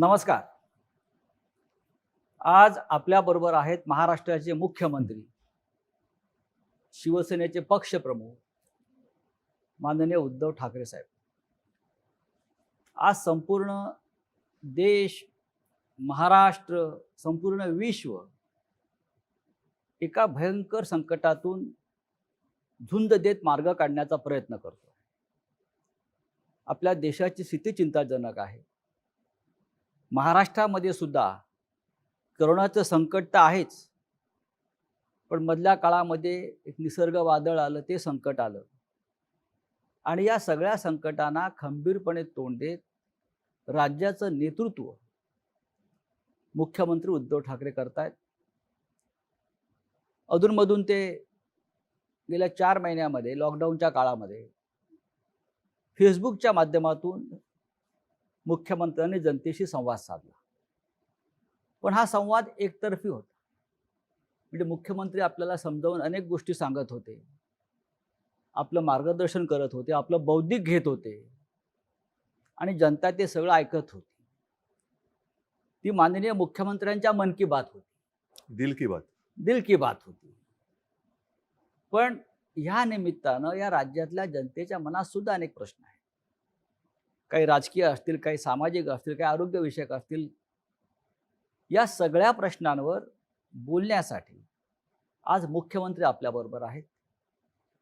नमस्कार. आज आपल्याबरोबर आहेत महाराष्ट्राचे मुख्यमंत्री, शिवसेनेचे पक्षप्रमुख माननीय उद्धव ठाकरे साहेब. आज संपूर्ण देश, महाराष्ट्र, संपूर्ण विश्व एका भयंकर संकटातून झुंज देत मार्ग काढण्याचा प्रयत्न करतो. आपल्या देशाची स्थिती चिंताजनक आहे. महाराष्ट्रामध्ये सुद्धा करोनाचं संकट तर आहेच, पण मधल्या काळामध्ये एक निसर्ग वादळ आलं, ते संकट आलं आणि या सगळ्या संकटांना खंबीरपणे तोंड देत राज्याचं नेतृत्व मुख्यमंत्री उद्धव ठाकरे करतायत. अधूनमधून ते गेल्या 4 महिन्यामध्ये लॉकडाऊनच्या काळामध्ये फेसबुकच्या माध्यमातून मुख्यमंत्र्यांनी जनतेशी संवाद साधला. पण हा संवाद एकतर्फी होता. म्हणजे मुख्यमंत्री आपल्याला समजावून अनेक गोष्टी सांगत होते, आपलं मार्गदर्शन करत होते, आपलं बौद्धिक घेत होते आणि जनता ते सगळं ऐकत होती. ती माननीय मुख्यमंत्र्यांच्या मन की बात होती, दिल की बात. दिल की बात होती. पण ह्या निमित्तानं या राज्यातल्या जनतेच्या मनात सुद्धा अनेक प्रश्न आहेत. काही राजकीय असतील, काही सामाजिक असतील, काही आरोग्यविषयक असतील. या सगळ्या प्रश्नांवर बोलण्यासाठी आज मुख्यमंत्री आपल्याबरोबर आहेत.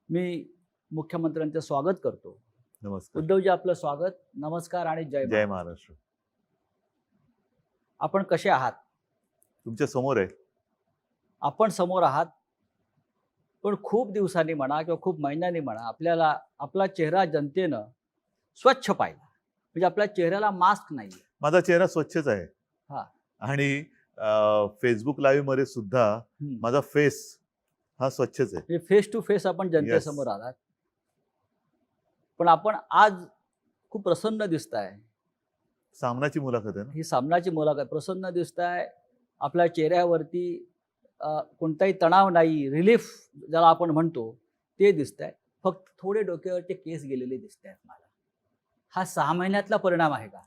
मी मुख्यमंत्र्यांचं स्वागत करतो. नमस्कार. उद्धवजी, आपलं स्वागत. नमस्कार आणि जय महाराष्ट्र. आपण कसे आहात? तुमच्या समोर आहे. आपण समोर आहात, पण खूप दिवसांनी म्हणा किंवा खूप महिन्यांनी म्हणा आपल्याला आपला चेहरा जनतेनं स्वच्छ पाहिला. म्हणजे आपल्या चेहऱ्याला मास्क नाही. माझा चेहरा स्वच्छच आहे. हा. आणि फेसबुक लाईव्ह मध्ये सुद्धा माझा फेस हा स्वच्छच आहे. फेस टू फेस आपण जनतेसमोर आलात. पण आपण आज खूप प्रसन्न दिसताय. सामनाची मुलाखत आहे ना ही सामनाची मुलाखत. प्रसन्न दिसताय. आपल्या चेहऱ्यावरती कोणताही तणाव नाही, रिलीफ ज्याला आपण म्हणतो ते दिसतंय. फक्त थोडे डोक्यावरचे केस गेलेले दिसत आहेत मला. हा 6 महिन्यातला परिणाम आहे का?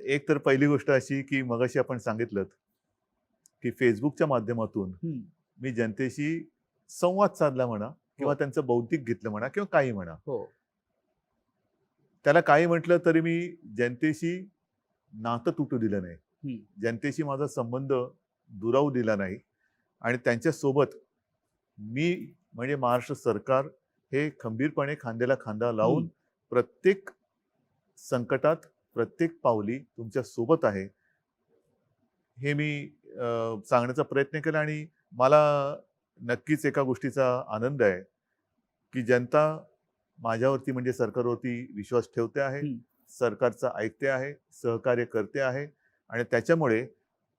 एक तर पहिली गोष्ट अशी की मगाशी आपण सांगितलं की फेसबुकच्या माध्यमातून मी जनतेशी संवाद साधला म्हणा किंवा त्यांचं बौद्धिक घेतलं म्हणा किंवा काही म्हणा. हो. त्याला काही म्हटलं तरी मी जनतेशी नातं तुटू दिलं नाही. जनतेशी माझा संबंध दुरावू दिला नाही आणि त्यांच्यासोबत मी म्हणजे महाराष्ट्र सरकार हे खंबीरपणे खांद्याला खांदा लावून प्रत्येक संकटात प्रत्येक पावली तुमच्या सोबत आहे हे मी सांगण्याचा प्रयत्न केला. आणि मला नक्कीच एका गोष्टीचा आनंद आहे की जनता माझ्यावरती म्हणजे सरकारवरती विश्वास ठेवते आहे, सरकारचं ऐकते आहे, सहकार्य करते आहे. आणि त्याच्यामुळे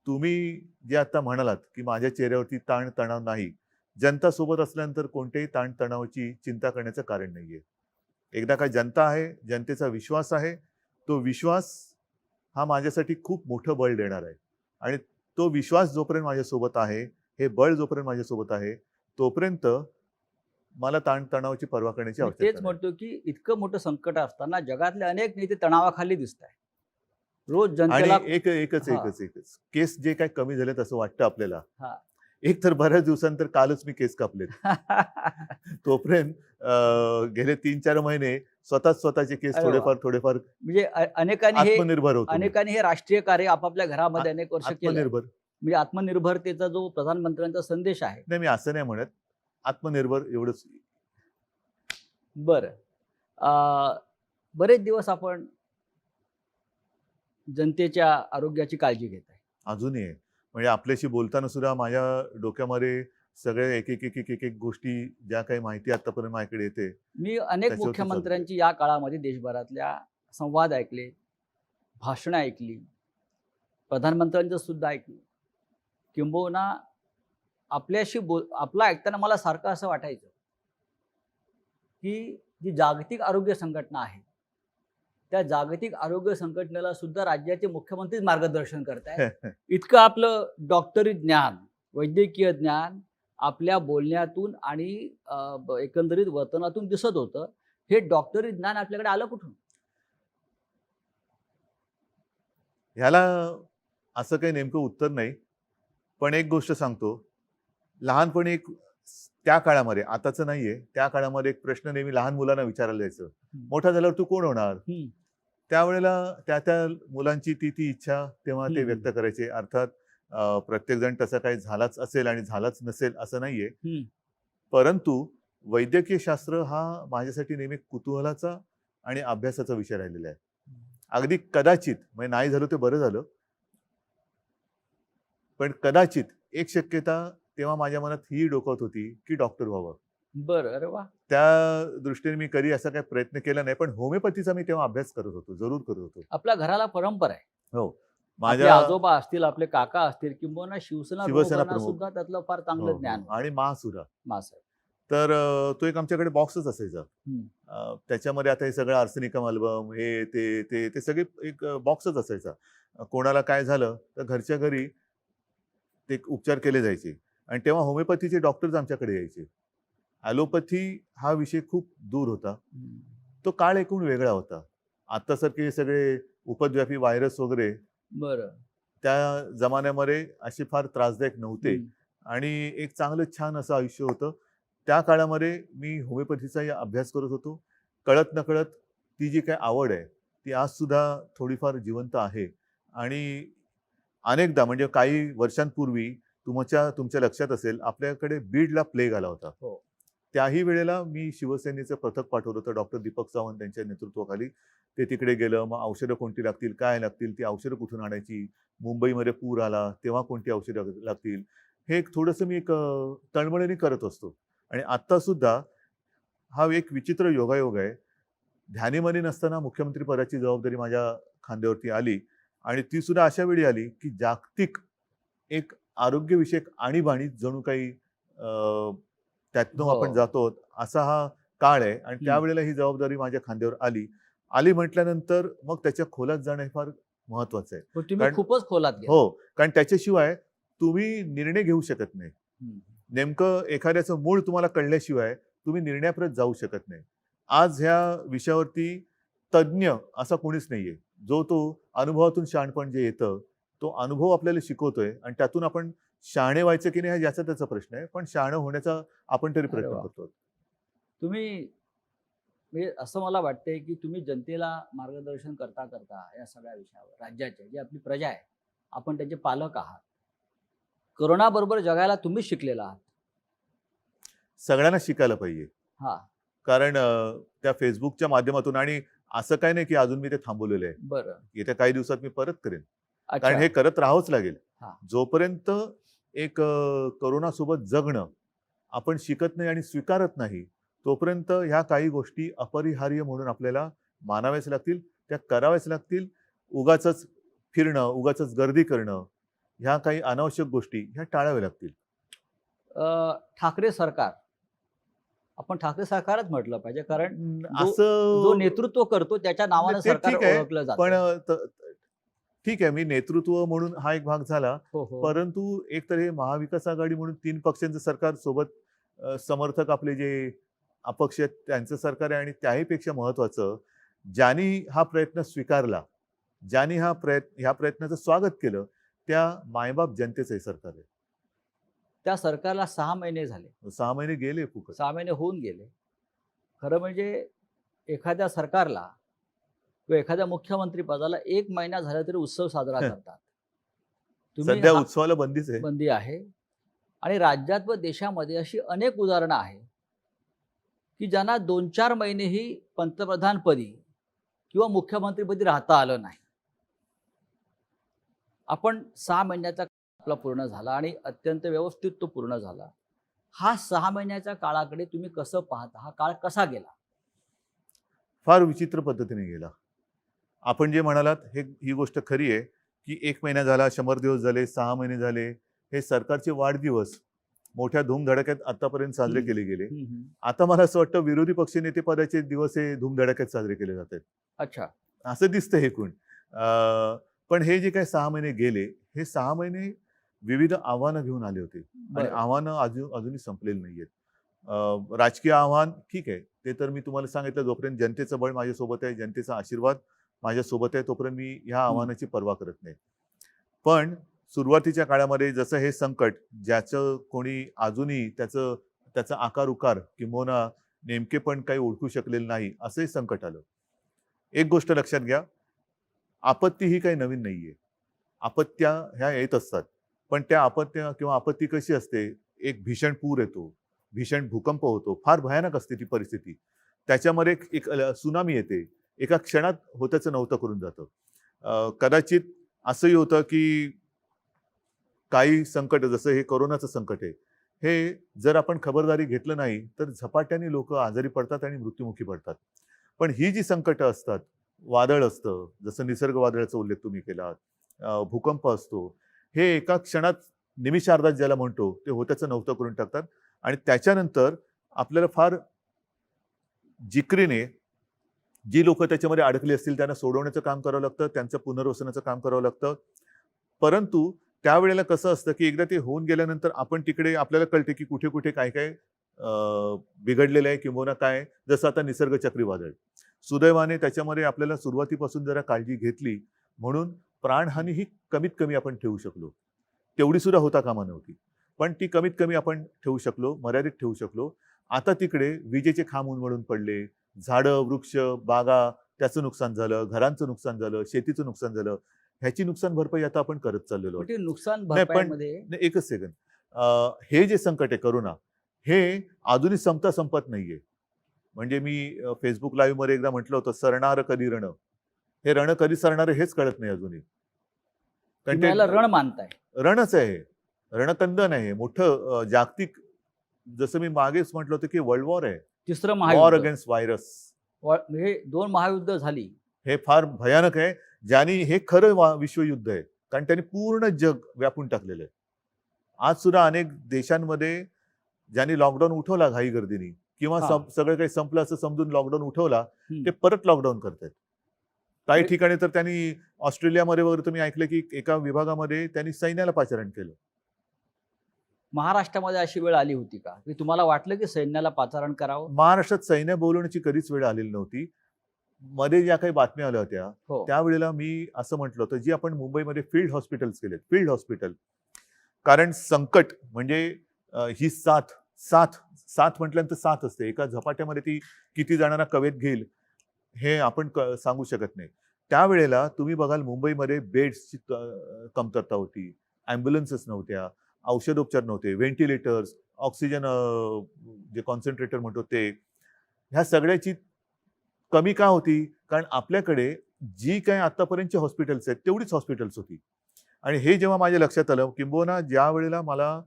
तुम्ही जे आता म्हणालात की माझ्या चेहऱ्यावरती ताण तणाव नाही, जनता सोबत असल्यानंतर कोणत्याही ताण तणावाची चिंता करण्याचं कारण नाहीये. एकदा का जनता आहे, जनतेचा विश्वास आहे, तो विश्वास हा माझ्यासाठी खूप मोठं बळ देणार आहे. आणि तो विश्वास जोपर्यंत माझ्यासोबत आहे, हे बळ जोपर्यंत माझ्यासोबत आहे, तोपर्यंत मला ताण तणावाची पर्वा करण्याची आवश्यकता नाही. तेच म्हणतो की इतकं मोठं संकट असताना जगातले अनेक नेते तणावाखाली दिसत आहेत. रोज जनतेला एकच केस जे काय कमी झालेत असं वाटतं आपल्याला. एक तर बऱ्याच दिवसांतर कालच मी केस कापलेत. तोपर्यंत गेले 3-4 महिने स्वतःचे केस थोडेफार म्हणजे अनेकांनी हे राष्ट्रीय कार्य आपापल्या घरामध्ये अनेक वर्ष केलं. म्हणजे आत्मनिर्भरतेचा जो प्रधानमंत्र्यांचा संदेश आहे. नाही, मी असं नाही म्हणत. आत्मनिर्भर एवढंच. बरं. बरेच दिवस आपण जनतेच्या आरोग्याची काळजी घेत आहे. अजूनही आहे. म्हणजे आपल्याशी बोलताना सुद्धा माझ्या डोक्यामध्ये सगळे एक गोष्टी ज्या काही माहिती आतापर्यंत माझ्याकडे येते. मी अनेक मुख्यमंत्र्यांची या काळामध्ये देशभरातल्या संवाद ऐकले, भाषणं ऐकली, प्रधानमंत्र्यांचं सुद्धा ऐकली. किंबहुना आपल्याशी आपलं ऐकताना मला सारखं असं वाटायचं की जी जागतिक आरोग्य संघटना आहे, त्या जागतिक आरोग्य संघटनेला सुद्धा राज्याचे मुख्यमंत्रीच मार्गदर्शन करतायत. इतकं आपलं डॉक्टरी ज्ञान, वैद्यकीय ज्ञान आपल्या बोलण्यातून आणि एकंदरीत वर्तनातून दिसत होतं. हे डॉक्टरी ज्ञान आपल्याकडे आलं कुठून? ह्याला असं काही नेमकं उत्तर नाही. पण एक गोष्ट सांगतो, लहानपणी एक त्या काळामध्ये, आताचं नाहीये, त्या काळामध्ये एक प्रश्न नेहमी लहान मुलांना विचारला जायचं, मोठा झाल्यावर तू कोण होणार? त्यावेळेला त्या मुलांची ती इच्छा तेव्हा ते व्यक्त करायचे. अर्थात प्रत्येकजण तसं काही झालाच असेल आणि झालाच नसेल असं नाहीये. परंतु वैद्यकीय शास्त्र हा माझ्यासाठी नेहमी कुतूहलाचा आणि अभ्यासाचा विषय राहिलेला आहे. अगदी कदाचित, म्हणजे नाही झालं ते बरं झालं, पण कदाचित एक शक्यता तेव्हा माझ्या मनात ही डोकवत होती की डॉक्टर व्हावं. बरं, अरे वा. त्या दृष्टीने मी कधी असा काही प्रयत्न केला नाही, पण होमिओपॅथीचा मी तेव्हा अभ्यास करत होतो, जरूर करत होतो. आपल्या घराला परंपरा आहे. हो, आपले माझ्या आजोबा असतील, आपले काका असतील, किंबहुना शिवसेना शिवसेना प्रमुखांना प्रमुख. सुद्धा त्यातलं फार हो, चांगलं हो. ज्ञान होतं. आणि मासुरा. मासाहेब. तर तो एक आमच्याकडे बॉक्सच असायचा. त्याच्यामध्ये आता हे सगळं आर्सेनिकम अल्बम, हे ते सगळे एक बॉक्सच असायचा. कोणाला काय झालं तर घरच्या घरी ते उपचार केले जायचे. आणि तेव्हा होमिओपॅथीचे डॉक्टर्स आमच्याकडे यायचे. ॲलोपॅथी हा विषय खूप दूर होता. तो काळ एकूण वेगळा होता. आत्तासारखे हे सगळे उपद्व्यापी व्हायरस वगैरे बरं. त्या जमान्यामध्ये असे फार त्रासदायक नव्हते. आणि एक चांगलं छान असं आयुष्य होतं. त्या काळामध्ये मी होमिओपॅथीचाही अभ्यास करत होतो. कळत नकळत ती जी काही आवड आहे ती आज सुद्धा थोडीफार जिवंत आहे. आणि अनेकदा, म्हणजे काही वर्षांपूर्वी तुमच्या लक्षात असेल, आपल्याकडे बीडला प्लेग आला होता. हो. त्याही वेळेला मी शिवसेनेचं पथक पाठवलं होतं डॉक्टर दीपक सावंत यांच्या नेतृत्वाखाली. ते तिकडे गेलं. मग औषधं कोणती लागतील, काय लागतील, ती औषधं कुठून आणायची, मुंबईमध्ये पूर आला तेव्हा कोणती औषधं लागतील, हे एक थोडंसं मी एक तळमळीने करत असतो. आणि आत्ता सुद्धा हा एक विचित्र योगायोग आहे. ध्यानीमनी नसताना मुख्यमंत्री पदाची जबाबदारी माझ्या खांद्यावरती आली. आणि ती सुद्धा अशा वेळी आली की जागतिक एक आरोग्यविषयक आणीबाणी जणू काही त्यातनं हो. आपण जातो असा हा काळ आहे. आणि त्यावेळेला ही जबाबदारी माझ्या खांद्यावर आली म्हटल्यानंतर मग त्याच्या खोलात जाणं हे फार महत्वाचं आहे. पण तुम्ही खूपच खोलात गेला. हो, कारण त्याच्याशिवाय तुम्ही निर्णय घेऊ शकत नाही. नेमकं एखाद्याचं मूळ तुम्हाला कळल्याशिवाय तुम्ही निर्णयापर्यंत जाऊ शकत नाही. आज ह्या विषयावरती तज्ज्ञ असा कोणीच नाहीये. जो तो अनुभवातून शहाणपण जे येतं, तो अनुभव आपल्याला शिकवतोय आणि त्यातून आपण शहाणे व्हायचं की नाही हा याचा त्याचा प्रश्न आहे. पण शहाणं होण्याचा आपण तरी अरे प्रयत्न वा. करतो. तुम्ही, म्हणजे असं मला वाटतंय की तुम्ही जनतेला मार्गदर्शन करता करता या सगळ्या विषयावर, राज्याचे जी आपली प्रजा आहे, आपण त्याचे पालक आहात. करोनाबरोबर जगायला तुम्ही शिकलेला आहात. सगळ्यांना शिकायला पाहिजे. हा. कारण त्या फेसबुकच्या माध्यमातून, आणि असं काही नाही की अजून मी ते थांबवलेलं आहे. बरं. येत्या काही दिवसात मी परत करेन. कारण अच्छा. हे करत राहावंच लागेल. हा. जोपर्यंत एक करोनासोबत जगणं आपण शिकत नाही आणि स्वीकारत नाही, तोपर्यंत ह्या काही गोष्टी अपरिहार्य म्हणून आपल्याला मानाव्याच लागतील, त्या कराव्याच लागतील. उगाचच फिरणं, उगाचच गर्दी करणं, ह्या काही अनावश्यक गोष्टी ह्या टाळाव्या लागतील. ठाकरे सरकार, आपण ठाकरे सरकारच म्हटलं पाहिजे, कारण जो असं नेतृत्व करतो त्याच्या नावानं ते सरकार ठीक आहे, ओळखलं जातं. पण ठीक आहे, मी नेतृत्व म्हणून हा एक भाग झाला. हो, हो. परंतु एक तर हे महाविकास आघाडी म्हणून 3 पक्षांचं सरकार सोबत, समर्थक आपले जे अपक्ष आहेत त्यांचं सरकार आहे. आणि त्याहीपेक्षा महत्वाचं, ज्यांनी हा प्रयत्न स्वीकारला, ज्यांनी ह्या प्रयत्नाचं स्वागत केलं, त्या मायबाप जनतेचं हे सरकार आहे. त्या सरकारला 6 महिने झाले. 6 महिने गेले फुकट. 6 महिने होऊन गेले. खरं म्हणजे एखाद्या सरकारला किंवा एखाद्या मुख्यमंत्री पदाला 1 महिना झाला तरी उत्सव साजरा करतात. सध्या उत्सवाला बंदीच आहे. बंदी आहे. आणि राज्यात व देशामध्ये अशी अनेक उदाहरणं आहेत की ज्यांना 2-4 महिनेही पंतप्रधानपदी किंवा मुख्यमंत्रीपदी राहता आलं नाही. आपण 6 महिन्याचा आपला पूर्ण झाला आणि अत्यंत व्यवस्थित तो पूर्ण झाला. हा 6 महिन्याच्या काळाकडे तुम्ही कसं पाहता? हा काळ कसा गेला? फार विचित्र पद्धतीने गेला. आपण जे म्हणालात ही गोष्ट खरी आहे की 1 महिना झाला, 100 दिवस झाले, 6 महिने झाले, हे सरकारचे वाढदिवस मोठ्या धूमधडाक्यात आतापर्यंत साजरे केले गेले. आता मला असं वाटतं विरोधी पक्षनेते पदाचे दिवस हे धूमधडाक्यात साजरे केले जात आहेत. अच्छा. असं दिसतं हे कोण. पण हे जे काही 6 महिने गेले, हे 6 महिने विविध आव्हानं घेऊन आले होते. आणि आव्हानं अजूनही संपलेली नाहीयेत. राजकीय आव्हान ठीक आहे, ते तर मी तुम्हाला सांगितलं, जोपर्यंत जनतेचं बळ माझ्यासोबत आहे, जनतेचा आशीर्वाद माझ्यासोबत आहे तोपर्यंत मी ह्या आव्हानाची पर्वा करत नाही. पण सुरुवातीच्या काळामध्ये जसं हे संकट ज्याचं कोणी अजूनही त्याचा आकार उकार किंबहुना नेमकेपण काही ओळखू शकलेलं नाही असंही संकट आलं. एक गोष्ट लक्षात घ्या, आपत्ती ही काही नवीन नाहीये. आपत्त्या ह्या येत असतात, पण त्या आपत्त्या किंवा आपत्ती कशी असते, एक भीषण पूर येतो, भीषण भूकंप होतो, फार भयानक असते ती परिस्थिती. त्याच्यामध्ये एक सुनामी येते, एका क्षणात होत्याचं नव्हतं करून जातं. कदाचित असंही होतं की काही संकट जसं हे कोरोनाचं संकट आहे, हे जर आपण खबरदारी घेतलं नाही तर झपाट्याने लोक आजारी पडतात आणि मृत्युमुखी पडतात. पण ही जी संकटं असतात, वादळ असतं, जसं निसर्ग वादळाचा उल्लेख तुम्ही केला, भूकंप असतो, हे एका क्षणात निमिषार्धात ज्याला म्हणतो ते होत्याचं नव्हतं करून टाकतात. आणि त्याच्यानंतर आपल्याला फार जिकरीने जी लोक त्याच्यामध्ये अडकली असतील त्यांना सोडवण्याचं काम करावं लागतं, त्यांचं पुनर्वसनाचं काम करावं लागतं. परंतु त्यावेळेला कसं असतं की एकदा ते होऊन गेल्यानंतर आपण तिकडे आपल्याला कळते की कुठे कुठे काय काय बिघडलेलं आहे किंवा काय. जसं आता निसर्ग चक्रीवादळ, सुदैवाने त्याच्यामध्ये आपल्याला सुरुवातीपासून जरा काळजी घेतली म्हणून प्राणहानी ही कमीत कमी आपण ठेवू शकलो. तेवढी सुद्धा होता कामा नव्हती, पण ती कमीत कमी आपण ठेवू शकलो, मर्यादित ठेवू शकलो. आता तिकडे विजेचे खांब उन्मळून पडले, झाडं वृक्ष बागा त्याचं नुकसान झालं, घरांचं नुकसान झालं, शेतीचं नुकसान झालं. ह्याची नुकसान भरपाई आता आपण करत चाललेलो आहोत. नुकसान नाही पण भरपाईमध्ये एकच सेकंद, हे जे संकट आहे करोना, हे अजूनही संपत नाहीये. म्हणजे मी फेसबुक लाईव्ह मध्ये एकदा म्हटलं होतं, सरणार कधी रण. हे रण कधी सरणार हेच कळत नाही अजूनही. कारण तुम्हाला रण मानताय. रणच आहे, रणकंदन आहे मोठं जागतिक. जसं मी मागेच म्हटलं होतं की वर्ल्ड वॉर आहे, तिसरं वॉर महायुद्ध, अगेन्स्ट व्हायरस. हे 2 महायुद्ध झाली. हे फार भयानक आहे, ज्यांनी हे खरं विश्वयुद्ध आहे, कारण त्यांनी पूर्ण जग व्यापून टाकलेलं आहे. आज सुद्धा अनेक देशांमध्ये ज्यांनी लॉकडाऊन उठवला घाई गर्दीने किंवा सगळं काही संपलं असं समजून लॉकडाऊन उठवला, ते परत लॉकडाऊन करतायत. काही ठिकाणी तर त्यांनी ऑस्ट्रेलियामध्ये वगैरे तुम्ही ऐकलं की एका विभागामध्ये त्यांनी सैन्याला पाचारण केलं. महाराष्ट्रामध्ये अशी वेळ आली होती का की तुम्हाला वाटलं की सैन्याला पाचारण करावं? महाराष्ट्रात सैन्य बोलवण्याची कधीच वेळ आलेली नव्हती. मध्ये ज्या काही बातम्या आल्या होत्या त्यावेळेला मी असं म्हटलं होतं, जी आपण मुंबईमध्ये फील्ड हॉस्पिटल्स केलेत, फील्ड हॉस्पिटल. कारण संकट म्हणजे ही साथ म्हटल्यानंतर साथ असते, एका झपाट्यामध्ये ती किती जणांना कवेत घेईल हे आपण सांगू शकत नाही. त्यावेळेला तुम्ही बघाल मुंबईमध्ये बेड्सची कमतरता होती, ॲम्ब्युलन्सेस नव्हत्या, औषधोपचार नव्हते, व्हेंटिलेटर्स, ऑक्सिजन जे कॉन्सन्ट्रेटर म्हणतो ते. ह्या सगळ्याची कमी का होती? कारण आपल्याकडे जी काही आतापर्यंतची हॉस्पिटल्स आहेत तेवढीच हॉस्पिटल्स होती. आणि हे जेव्हा माझ्या लक्षात आलं, किंबहुना ज्या वेळेला मला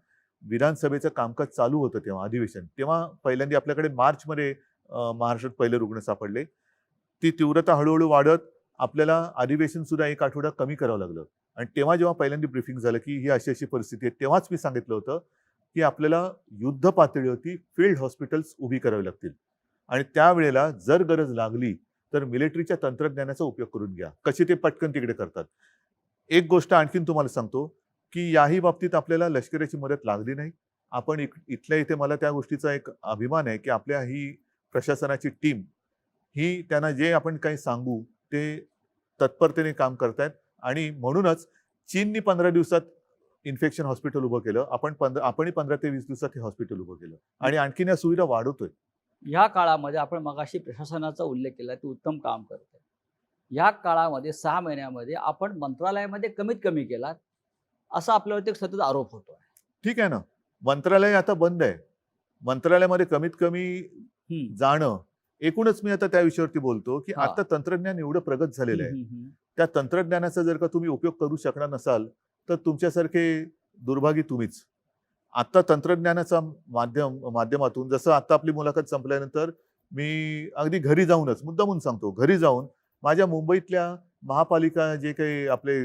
विधानसभेचं कामकाज चालू होतं तेव्हा अधिवेशन, तेव्हा पहिल्यांदा आपल्याकडे मार्चमध्ये महाराष्ट्रात पहिले रुग्ण सापडले. ती तीव्रता हळूहळू वाढत आपल्याला अधिवेशन सुद्धा 1 आठवडा कमी करावं लागलं. आणि तेव्हा जेव्हा पहिल्यांदा ब्रीफिंग झालं की ही अशी अशी परिस्थिती आहे, तेव्हाच मी सांगितलं होतं की आपल्याला युद्ध पातळीवरती फील्ड हॉस्पिटल्स उभी करावी लागतील. आणि त्यावेळेला जर गरज लागली तर मिलिटरीच्या तंत्रज्ञानाचा उपयोग करून घ्या. कसे ते पटकन तिकडे करतात. एक गोष्ट आणखीन तुम्हाला सांगतो की याही बाबतीत आपल्याला लष्कराची मदत लागली नाही. आपण इथल्या इथे मला त्या गोष्टीचा एक अभिमान आहे की आपल्या ही प्रशासनाची टीम ही त्यांना जे आपण काही सांगू ते तत्परतेने काम करतायत. आणि म्हणूनच चीननी 15 दिवसात इन्फेक्शन हॉस्पिटल उभं केलं, आपणही 15 ते 20 दिवसात हे हॉस्पिटल उभं केलं आणि आणखीन या सुविधा वाढवतोय. या काळामध्ये आपण मगाशी प्रशासनाचा उल्लेख केला, ते उत्तम काम करते. या काळामध्ये 6 महिन्यामध्ये आपण मंत्रालयामध्ये कमीत कमी केलात असा आपल्यावरती एक सतत आरोप होतो. ठीक आहे ना, मंत्रालय आता बंद आहे. मंत्रालयामध्ये कमीत कमी जाणं, एकूणच मी आता त्या विषयावरती बोलतो की आता तंत्रज्ञान एवढं प्रगत झालेलं आहे. त्या तंत्रज्ञानाचा जर का तुम्ही उपयोग करू शकणार नसाल तर तुमच्यासारखे दुर्भागी तुम्हीच. आता तंत्रज्ञानाचा माध्यमातून जसं आता आपली मुलाखत संपल्यानंतर मी अगदी घरी जाऊनच मुद्दामून सांगतो, घरी जाऊन माझ्या मुंबईतल्या महापालिका जे काही आपले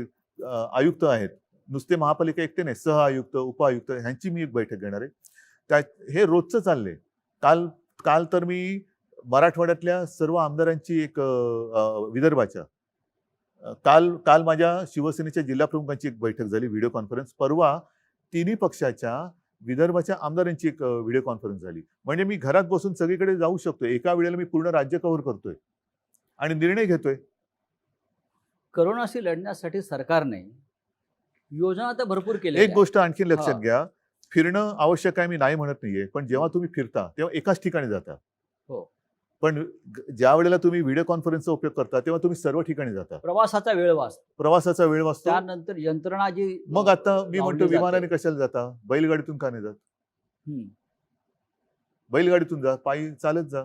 आयुक्त आहेत, नुसते महापालिका एकटे नाही, सह आयुक्त उपआयुक्त ह्यांची मी एक बैठक घेणार आहे. हे रोजचं चाललंय. काल तर मी मराठवाड्यातल्या सर्व आमदारांची एक विदर्भाच्या काल माझ्या शिवसेनेच्या जिल्हा प्रमुखांची एक बैठक झाली, व्हिडिओ कॉन्फरन्स. परवा तिन्ही पक्षाच्या विदर्भाच्या आमदारांची एक व्हिडिओ कॉन्फरन्स झाली. म्हणजे मी घरात बसून सगळीकडे जाऊ शकतोय. एका वेळेला मी पूर्ण राज्य कव्हर करतोय आणि निर्णय घेतोय. करोनाशी लढण्यासाठी सरकारने योजना तर भरपूर केल्या एक गोष्ट आणखी लक्षात हा. घ्या, फिरणं आवश्यक आहे मी नाही म्हणत नाहीये, पण जेव्हा तुम्ही फिरता तेव्हा एकाच ठिकाणी जाता. हो. पण ज्या वेळेला तुम्ही व्हिडिओ कॉन्फरन्सचा उपयोग करता तेव्हा तुम्ही सर्व ठिकाणी जाता. प्रवासाचा वेळ वाचतो, प्रवासाचा वेळ वाचतो. त्यानंतर यंत्रणा जी मग आता मी लावली म्हणतो जाते. विमानाने कशाला जाता, बैलगाडीतून का नाही जात? हम्म. बैलगाडीतून जा, पायी चालत जा.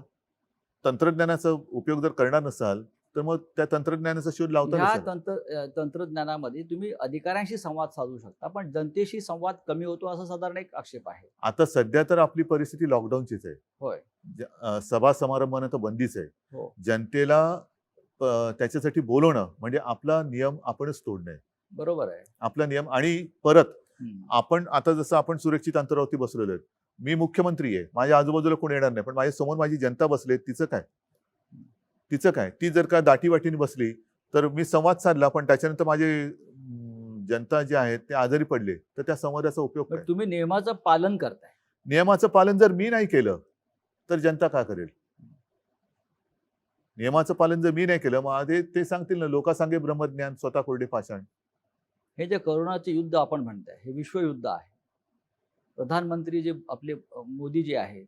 तंत्रज्ञानाचा उपयोग जर करणार नसाल तर मग त्या तंत्रज्ञानाचा शोध लावता ह्या नसाल. तंत्रज्ञानामध्ये तुम्ही अधिकाऱ्यांशी संवाद साधू शकता, पण जनतेशी संवाद कमी होतो असा साधारण एक आक्षेप आहे. आता सध्या तर आपली परिस्थिती लॉकडाऊनचीच आहे. होय. सभा समारंभानं तर बंदीच आहे. हो. जनतेला त्याच्यासाठी बोलवणं म्हणजे आपला नियम आपणच तोडणं. बरोबर आहे. आपला नियम. आणि परत हम्म. आपण आता जसं आपण सुरक्षित अंतरावरती बसलेलो आहेत, मी मुख्यमंत्री आहे, माझ्या आजूबाजूला कोणी येणार नाही, पण माझ्या समोर माझी जनता बसली, तिचं काय? ती जर का दाटीवाटीने बसली तर मी संवाद साधला, पण त्याच्यानंतर माझे जनता जे आहेत ते आजारी पडले तर त्या संवादाचा उपयोग पण काय? तुम्ही नियमाचं पालन करताय. नियमाचं पालन जर मी नाही केलं तर जनता का करेल? नियमाचं पालन जर मी नाही केलं मग ते सांगतील ना, लोका सांगे ब्रह्मज्ञान स्वतः कोरडे पाषाण. हे जे करोनाचे युद्ध आपण म्हणताय हे विश्वयुद्ध आहे. प्रधानमंत्री जे आपले मोदी जे आहेत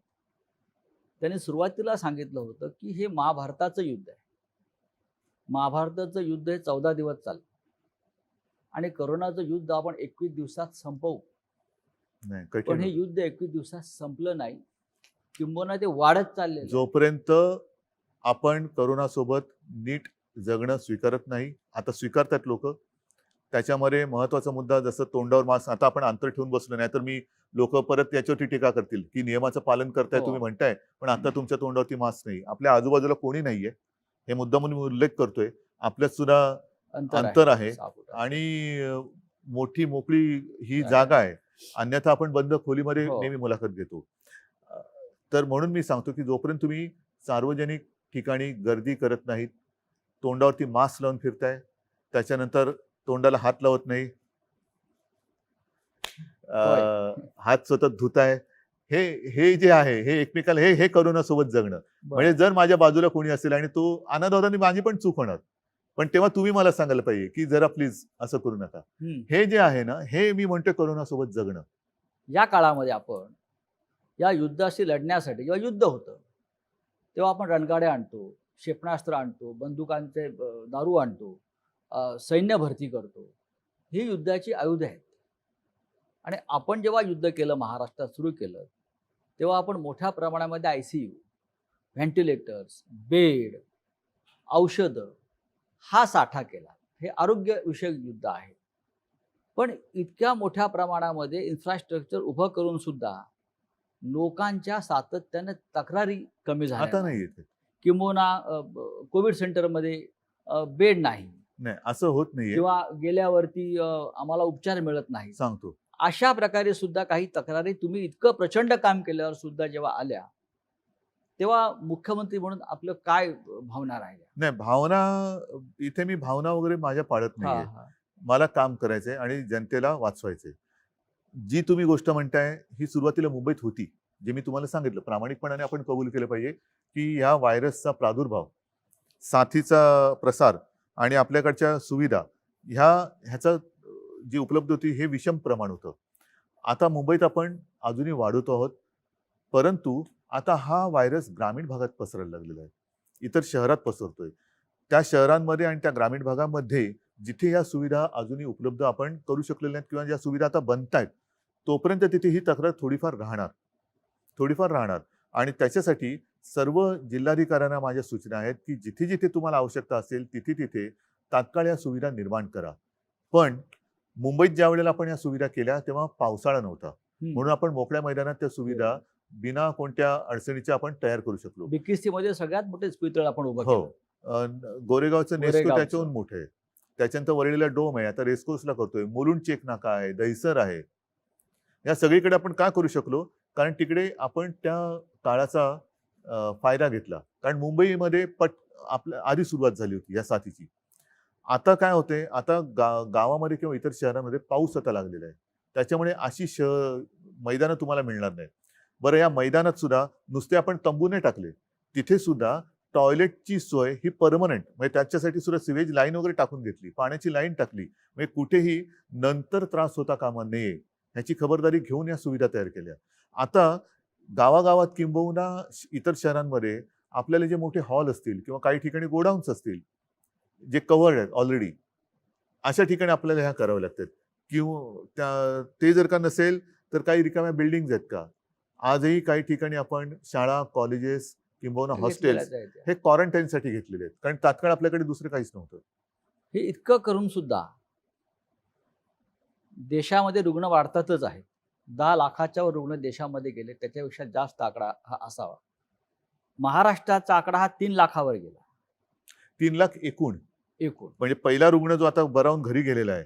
त्यांनी सुरुवातीला सांगितलं होतं की हे महाभारताचं युद्ध आहे. महाभारताचं युद्ध हे 14 दिवस चाललं आणि करोनाचं युद्ध आपण 21 दिवसात संपवू. नाही, पण कठीण हे होतं. युद्ध 21 दिवसात संपलं नाही, किंबहुना ते वाढत चाललेलं आहे. जोपर्यंत आपण करोनासोबत नीट जगणं स्वीकारत नाही, आता स्वीकारतात लोक. त्याच्यामध्ये महत्वाचा मुद्दा जसं तोंडावर मास्क, आता आपण अंतर ठेवून बसलो, नाही तर मी लोक परत याच्यावरती टीका करतील की नियमाचं पालन करताय हो. तुम्ही म्हणताय, पण आता तुमच्या तोंडावरती मास्क नाही. आपल्या आजूबाजूला कोणी नाहीये, हे मुद्दामून मी उल्लेख करतोय. आपल्यात सुद्धा अंतर आहे. 6 फुटाचं. आणि मोठी मोकळी ही आहे. जागा आहे, अन्यथा आपण बंद खोलीमध्ये हो. नेहमी मुलाखत घेतो. तर म्हणून मी सांगतो की जोपर्यंत तुम्ही सार्वजनिक ठिकाणी गर्दी करत नाहीत, तोंडावरती मास्क लावून फिरताय, त्याच्यानंतर तोंडाला हात लावत नाही, हात सतत धुताय, हे जे आहे हे एकमेकाला हे करोनासोबत जगणं. बरं. म्हणजे जर माझ्या बाजूला कोणी असेल आणि तो आनंद होता, माझी पण चूक होणार, पण तेव्हा तुम्ही मला सांगायला पाहिजे की जरा प्लीज असं करू नका. हे जे आहे ना, हे मी म्हणतोय करोनासोबत जगणं. या काळामध्ये आपण या युद्धाशी लढण्यासाठी जेव्हा युद्ध होतं तेव्हा आपण रणगाड्या आणतो, क्षेपणास्त्र आणतो, बंदुकांचे दारू आणतो, सैन्य भरती करतो. ही युद्धाची आयुधं आहेत. आणि आपण जेव्हा युद्ध केलं, महाराष्ट्रात सुरू केलं, तेव्हा आपण मोठ्या प्रमाणामध्ये ICU, व्हेंटिलेटर्स, बेड, औषधं हा साठा केला. हे आरोग्यविषयक युद्ध आहे. पण इतक्या मोठ्या प्रमाणामध्ये इन्फ्रास्ट्रक्चर उभं करून सुद्धा लोकांच्या सातत्याने तक्रारी कमी आता झाल्या नाही नाहीत. येते. किंबहुना कोविड सेंटरमध्ये बेड नाही नाही, असं होत नाहीये. किंवा गेल्यावरती आम्हाला उपचार मिळत नाही. सांगतो, अशा प्रकारे सुद्धा काही तक्रारी तुम्ही इतकं प्रचंड काम केल्यावर सुद्धा जेव्हा आल्या, तेव्हा मुख्यमंत्री म्हणून आपलं काय भावना राहिल्या? नाही भावना, इथे मी भावना वगैरे माझ्या पाळत नाहीये. हा. मला काम करायचंय आणि जनतेला वाचवायचंय. जी तुम्ही गोष्ट म्हणताय ही सुरुवातीला मुंबईत होती, जे मी तुम्हाला सांगितलं. प्रामाणिकपणाने आपण कबूल केलं पाहिजे की ह्या व्हायरसचा प्रादुर्भाव, साथीचा प्रसार आणि आपल्याकडच्या सुविधा ह्याचा जी उपलब्ध होती हे विषम प्रमाण होतं. आता मुंबईत आपण अजूनही वाढवतो आहोत, परंतु आता हा व्हायरस ग्रामीण भागात पसरायला लागलेला आहे, इतर शहरात पसरतोय. त्या शहरांमध्ये आणि त्या ग्रामीण भागामध्ये जिथे या सुविधा अजूनही उपलब्ध आपण करू शकलेल्या नाहीत किंवा ज्या सुविधा आता बनतायत, तोपर्यंत तिथे ही तक्रार थोडीफार राहणार. आणि त्याच्यासाठी सर्व जिल्हाधिकाऱ्यांना माझ्या सूचना आहेत की जिथे जिथे तुम्हाला आवश्यकता असेल तिथे तिथे तात्काळ या सुविधा निर्माण करा. पण मुंबईत ज्या वेळेला आपण या सुविधा केल्या तेव्हा पावसाळा नव्हता, म्हणून आपण मोकळ्या मैदानात त्या सुविधा बिना कोणत्या अडचणीच्या आपण तयार करू शकलो. BKC मध्ये सगळ्यात मोठे इस्पितळ आपण उभं हो, केलं. गोरेगावचं नेस्को गोरेगावचं. त्याच्याहून मोठं आहे. त्याच्यानंतर वरळीला डोम आहे, आता रेस्कोर्सला करतोय, मुलुंड चेक नाका आहे, दहिसर आहे. या सगळीकडे आपण का करू शकलो? कारण तिकडे आपण त्या काळाचा फायदा घेतला. कारण मुंबईमध्ये आपल्या आधी सुरुवात झाली होती या साथीची. आता काय होते, आता गावामध्ये किंवा इतर शहरांमध्ये पाऊस आता लागलेला आहे, त्याच्यामुळे अशी मैदानं तुम्हाला मिळणार नाही. बरं, या मैदानात सुद्धा नुसते आपण तंबू नाही टाकले, तिथे सुद्धा टॉयलेटची सोय ही परमनंट, म्हणजे त्याच्यासाठी सुद्धा सिवेज लाईन वगैरे टाकून घेतली, पाण्याची लाईन टाकली, म्हणजे कुठेही नंतर त्रास होता कामा नये ह्याची खबरदारी घेऊन या सुविधा तयार केल्या. आता गावागावात किंबहुना इतर शहरांमध्ये आपल्याला जे मोठे हॉल असतील किंवा काही ठिकाणी गोडाऊन्स असतील जे कव्हर्ड आहेत ऑलरेडी, अशा ठिकाणी आपल्याला ह्या कराव्या लागतात. किंवा ते जर का नसेल तर काही रिकाम्या बिल्डिंग आहेत का, आजही काही ठिकाणी आपण शाळा, कॉलेजेस किंबहुना हॉस्टेल्स घेतलेल्याच आहेत. हे क्वारंटाईनसाठी घेतलेले आहेत, कारण तात्काळ आपल्याकडे दुसरं काहीच नव्हतं. हे इतकं करून सुद्धा देशामध्ये रुग्ण वाढतातच आहेत. 10 लाखाच्या वर रुग्ण देशामध्ये गेले, त्याच्यापेक्षा जास्त आकडा हा असावा. महाराष्ट्राचा आकडा हा 3 लाखावर गेला 3 लाख एकूण, एकूण, म्हणजे पहिला रुग्ण जो आता बरा होऊन घरी गेलेला आहे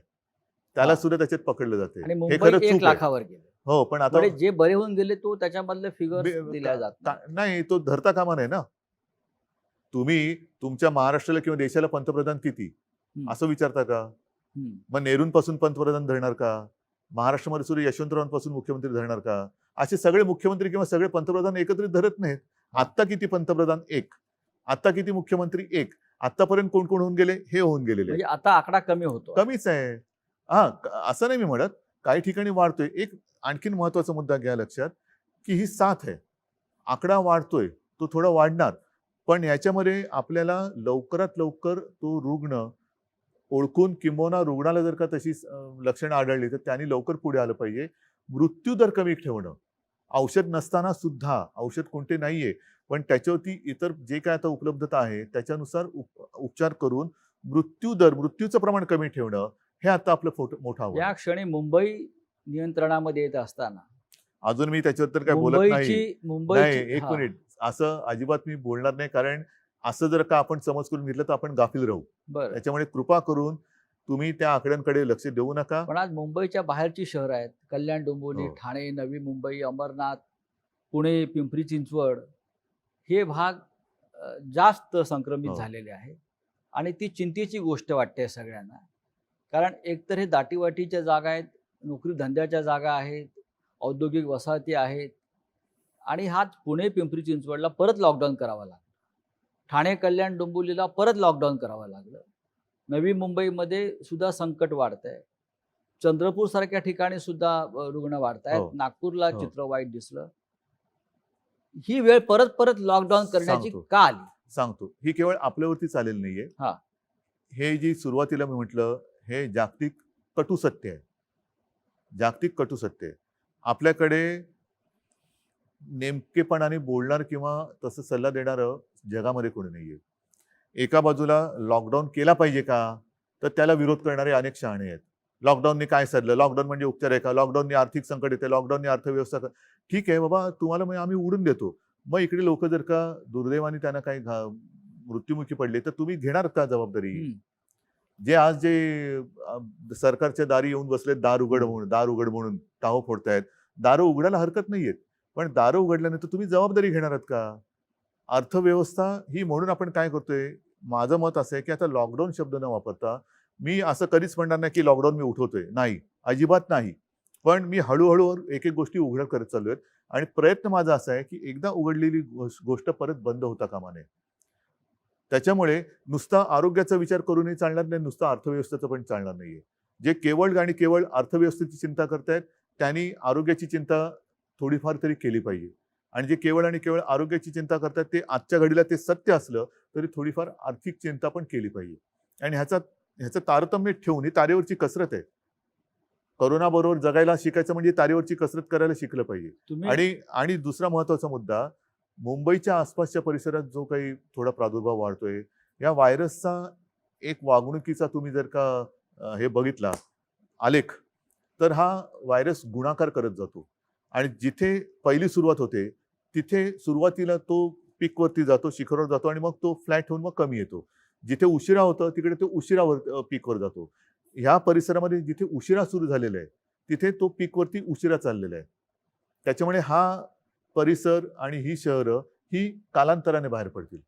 त्याला हा. सुद्धा त्याच्यात पकडलं जाते. आणि हे मुंबई खरंच 1 चूक आहे. लाखावर गेले. हो, पण आता म्हणजे जे बरे होऊन गेले तो त्याच्यामधले फिगर दिल्या जात नाही. नाही, तो धरता कामा नये ना. तुम्ही तुमच्या महाराष्ट्राला किंवा देशाला पंतप्रधान किती असं विचारता का? हम्म. मग नेहरूंपासून पंतप्रधान धरणार का? महाराष्ट्रामध्ये सुद्धा यशवंतरावांपासून मुख्यमंत्री धरणार का? असे सगळे मुख्यमंत्री किंवा सगळे पंतप्रधान एकत्रित धरत नाहीत. आत्ता किती पंतप्रधान? 1. आत्ता किती मुख्यमंत्री? 1. आतापर्यंत कोण कोण होऊन गेले? हे होऊन गेलेले म्हणजे आता आकडा कमी होतो. कमीच आहे. असं नाही मी म्हणत, काही ठिकाणी वाढतोय. एक आणखीन महत्वाचा मुद्दा घ्या लक्षात, की ही साथ आहे, आकडा वाढतोय, तो थोडा वाढणार, पण याच्यामध्ये आपल्याला लवकरात लवकर तो रुग्ण ओळखून किंबहुना रुग्णाला जर का तशी लक्षणं आढळली तर त्यांनी लवकर पुढे आलं पाहिजे. मृत्यूदर कमी ठेवणं, औषध नसताना सुद्धा, औषध कोणते नाहीये पण त्याच्यावरती इतर जे काय आता उपलब्धता आहे त्याच्यानुसार उपचार करून मृत्यूचं प्रमाण कमी ठेवणं, हे आता आपलं मोठं आव्हान या आहे. क्षणी मुंबई नियंत्रणामध्ये येत असताना अजून मी त्याच्यावर तर काय बोलत नाही. नाही, मुंबईची एक मिनिट, असं अजिबात मी बोलणार नाही, कारण असं जर का आपण समज करून घेतलं तर आपण गाफील राहू. बरं. त्याच्यामुळे कृपा करून तुम्ही त्या आकड्यांकडे लक्ष देऊ नका. पण आज मुंबईच्या बाहेरची शहरं आहेत, कल्याण, डोंबिवली, हो. ठाणे, नवी मुंबई, अंबरनाथ, पुणे, पिंपरी चिंचवड, हे भाग जास्त संक्रमित हो. झालेले आहेत. आणि ती चिंतेची गोष्ट वाटते सगळ्यांना, कारण एकतर हे दाटीवाटीच्या जागा आहेत, नोकरी धंद्याच्या जागा आहेत, औद्योगिक वसाहती आहेत, आणि हाच पुणे, पिंपरी चिंचवडला परत लॉकडाऊन करावा लागला. ठाणे, कल्याण, डोंबिवलीला परत लॉकडाऊन करावं लागलं. नवी मुंबईमध्ये सुद्धा संकट वाढतंय. चंद्रपूर सारख्या ठिकाणी सुद्धा रुग्ण वाढतायत. हो. नागपूरला हो. चित्र वाईट दिसलं. ही वेळ परत परत लॉकडाऊन करण्याची सांगतो. का आली? सांगतो, ही केवळ आपल्यावरती चालेल नाहीये. हा. हे जी सुरुवातीला मी म्हटलं, हे जागतिक कटू सत्य आहे. जागतिक कटू सत्य आहे. आपल्याकडे नेमकेपणाने बोलणार किंवा तसं सल्ला देणारं जगामध्ये कोणी नाहीये. एका बाजूला लॉकडाऊन केला पाहिजे का, तर त्याला विरोध करणारे अनेक शहाणे आहेत. लॉकडाऊनने काय सदलं? लॉकडाऊन म्हणजे उपचार आहे का? लॉकडाऊनने आर्थिक संकट येते, लॉकडाऊनने अर्थव्यवस्था. ठीक आहे बाबा, तुम्हाला मग आम्ही उडून देतो. मग इकडे लोक जर का दुर्दैवाने त्यांना काही मृत्युमुखी पडले तर तुम्ही घेणार का जबाबदारी? जे आज जे सरकारच्या दारी येऊन बसलेत दार उघड म्हणून टाहो फोडतायत, दारं उघडायला हरकत नाहीयेत, पण दारं उघडल्यानंतर तुम्ही जबाबदारी घेणार आहात का? अर्थव्यवस्था ही, म्हणून आपण काय करतोय, माझं मत असं आहे की आता लॉकडाऊन शब्द न वापरता, मी असं कधीच म्हणणार नाही की लॉकडाऊन मी उठवतोय, नाही, अजिबात नाही, पण मी हळूहळू एक एक गोष्टी उघड करत चाललोय. आणि प्रयत्न माझा असा आहे की एकदा उघडलेली गोष्ट परत बंद होता कामा नये. त्याच्यामुळे नुसता आरोग्याचा विचार करूनही चालणार नाही, नुसता अर्थव्यवस्थेचं पण चालणार नाहीये. जे केवळ आणि केवळ अर्थव्यवस्थेची चिंता करतायत त्यांनी आरोग्याची चिंता थोडीफार तरी केली पाहिजे. आणि जे केवळ आणि केवळ आरोग्याची चिंता करतात ते आजच्या घडीला ते सत्य असलं तरी थोडीफार आर्थिक चिंता पण केली पाहिजे. आणि ह्याचं तारतम्य ठेवून, ही तारेवरची कसरत आहे. करोना बरोबर जगायला शिकायचं म्हणजे तारेवरची कसरत करायला शिकलं पाहिजे. आणि दुसरा महत्वाचा मुद्दा, मुंबईच्या आसपासच्या परिसरात जो काही थोडा प्रादुर्भाव वाढतोय, या व्हायरसचा एक वागणुकीचा तुम्ही जर का हे बघितला आलेख, तर हा व्हायरस गुणाकार करत जातो. आणि जिथे पहिली सुरुवात होते तिथे सुरुवातीला तो पीकवरती जातो, शिखरावर जातो, आणि मग तो फ्लॅट होऊन मग कमी येतो. जिथे उशिरा होतं तिकडे तो उशिरावर पीकवर जातो. ह्या परिसरामध्ये जिथे उशिरा सुरू झालेला आहे तिथे तो पीकवरती उशिरा चाललेला आहे. त्याच्यामुळे हा परिसर आणि ही शहरं ही कालांतराने बाहेर पडतील.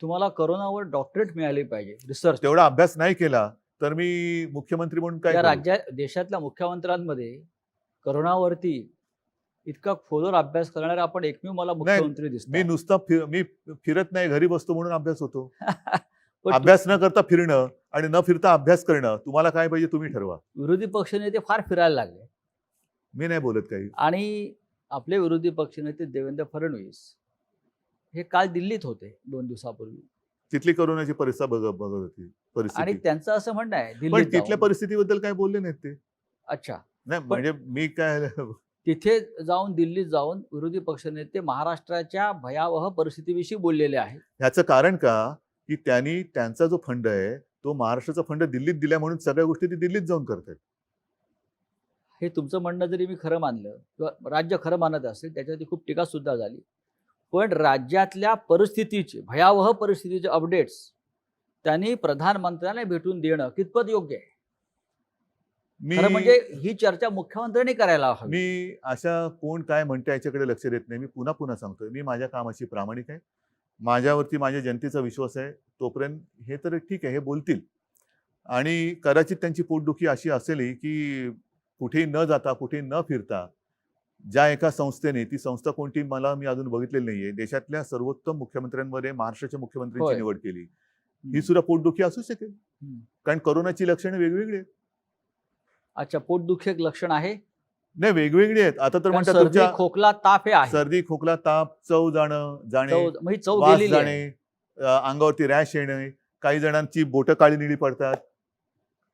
तुम्हाला कोरोनावर डॉक्टरेट मिळाली पाहिजे, रिसर्च. तेवढा अभ्यास नाही केला तर मी मुख्यमंत्री म्हणून काय या करू? राज्यात, देशातल्या मुख्यमंत्र्यांमध्ये कोरोनावरती इतका खोलवर अभ्यास करणारा आपण एकमेव मला मुख्यमंत्री मी दिसतो. नुसता मी फिरत नाही, घरी बसतो म्हणून अभ्यास होतो. पण अभ्यास न करता फिरणं आणि न फिरता अभ्यास करणं, तुम्हाला काय पाहिजे तुम्ही ठरवा. विरोधी पक्षनेते फार फिरायला लागले मी नाही बोलत काही. आणि आपले विरोधी पक्षनेते देवेंद्र फडणवीस हे काल दिल्लीत होते 2 दिवसापूर्वी तिथली कोरोनाची परिस्थिती बघत होती आणि परिस्थिती. त्यांचं असं म्हणणं आहे पण दिल्लीत तिथल्या जाऊन. परिस्थितीबद्दल काय बोलले नाहीत ते. अच्छा, नाही म्हणजे मी काय तिथे जाऊन दिल्लीत जाऊन विरोधी पक्षनेते महाराष्ट्राच्या भयावह परिस्थितीविषयी बोललेले आहेत. ह्याचं कारण का, की त्यांनी त्यांचा जो फंड आहे तो महाराष्ट्राचा फंड दिल्लीत दिला म्हणून सगळ्या गोष्टी ते दिल्लीत जाऊन करतात. हे तुमचं म्हणणं जरी मी खरं मानलं किंवा राज्य खरं मानत असेल त्याच्यावरती खूप टीका सुद्धा झाली, पण राज्यातल्या परिस्थितीचे भयावह परिस्थितीचे अपडेट्स त्यांनी प्रधानमंत्र्यांना भेटून देणं कितपत योग्य आहे? खरं म्हणजे ही चर्चा मुख्यमंत्र्यांनी करायला हवी. मी अशा कोण काय म्हणते याच्याकडे लक्ष देत नाही. मी पुन्हा पुन्हा सांगतोय, मी माझ्या कामाशी प्रामाणिक आहे. माझ्यावरती माझ्या जनतेचा विश्वास आहे. तोपर्यंत हे तर ठीक आहे, हे बोलतील आणि कदाचित त्यांची पोटदुखी अशी असेल की कुठेही न जाता, कुठेही न फिरता ज्या एका संस्थेने, ती संस्था कोणती मी अजून बघितलेली नाहीये, देशातल्या सर्वोत्तम मुख्यमंत्र्यांमध्ये महाराष्ट्राच्या मुख्यमंत्र्यांची होय. निवड केली. ही सुद्धा पोटदुखी असू शकेल, कारण कोरोनाची लक्षणं वेगवेगळी आहेत. अच्छा, पोटदुखी एक लक्षण आहे. नाही, वेगवेगळी आहेत. आता तर कारण म्हणतात सर्दी, तुमच्या खोकला, ताप हे आहे. सर्दी, खोकला, ताप, चव जाणे, म्हणजे चव वास गेलेली जाणे, आहे. अंगावरती रॅश येणे, काही जणांची बोटं काळी निळी पडतात.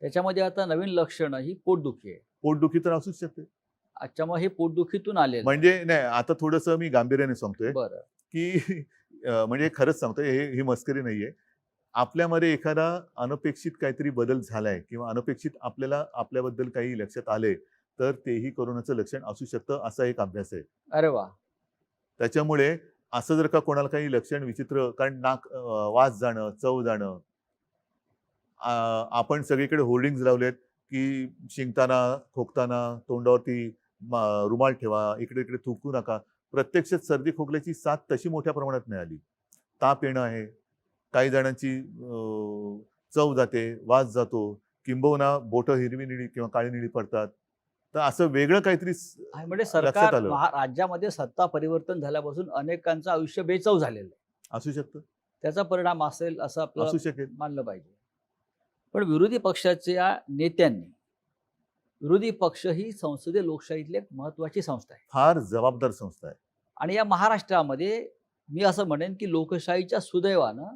त्याच्यामध्ये आता नवीन लक्षणं ही पोटदुखी आहे. पोटदुखी तर असूच शकते. अच्छा, मग हे पोटदुखीतून आलेलं आहे. म्हणजे नाही, आता थोडंसं मी गांभीर्याने सांगतोय बरं. की म्हणजे खरंच सांगतोय, ही मस्करी नाहीये. आपल्यामध्ये एखादा अनपेक्षित काहीतरी बदल झालाय किंवा अनपेक्षित आपल्याला आपल्याबद्दल काही लक्षात आले, तर तेही कोरोनाचं लक्षण असू शकतं, असा एक अभ्यास आहे. अरे वा. त्याच्यामुळे असं जर का कोणाला काही लक्षण विचित्र, कारण वास जाणं, चव जाणं, आपण सगळीकडे होर्डिंग्ज लावलेत की शिंकताना, खोकताना तोंडावरती रुमाल ठेवा, इकडे इकडे थुंकू नका. प्रत्यक्षात सर्दी खोकल्याची साथ तशी मोठ्या प्रमाणात नाही आली. ताप येणं आहे, काही जणांची चव जाते, वास जातो, किंबहुना बोटं हिरवी निळी किंवा काळी निळी पडतात. तर असं वेगळं काहीतरी म्हणजे लक्षात सरकार आलं. राज्यामध्ये सत्ता परिवर्तन झाल्यापासून अनेकांचं आयुष्य बेचव झालेलं आहे. असू शकतं, त्याचा परिणाम असेल असं असू आपलं शकेल. मानलं पाहिजे. पण विरोधी पक्षाच्या नेत्यांनी, विरोधी पक्ष ही संसदीय लोकशाहीतली एक महत्वाची संस्था आहे फार जबाबदार संस्था आहे. आणि या महाराष्ट्रामध्ये मी असं म्हणेन की लोकशाहीच्या सुदैवानं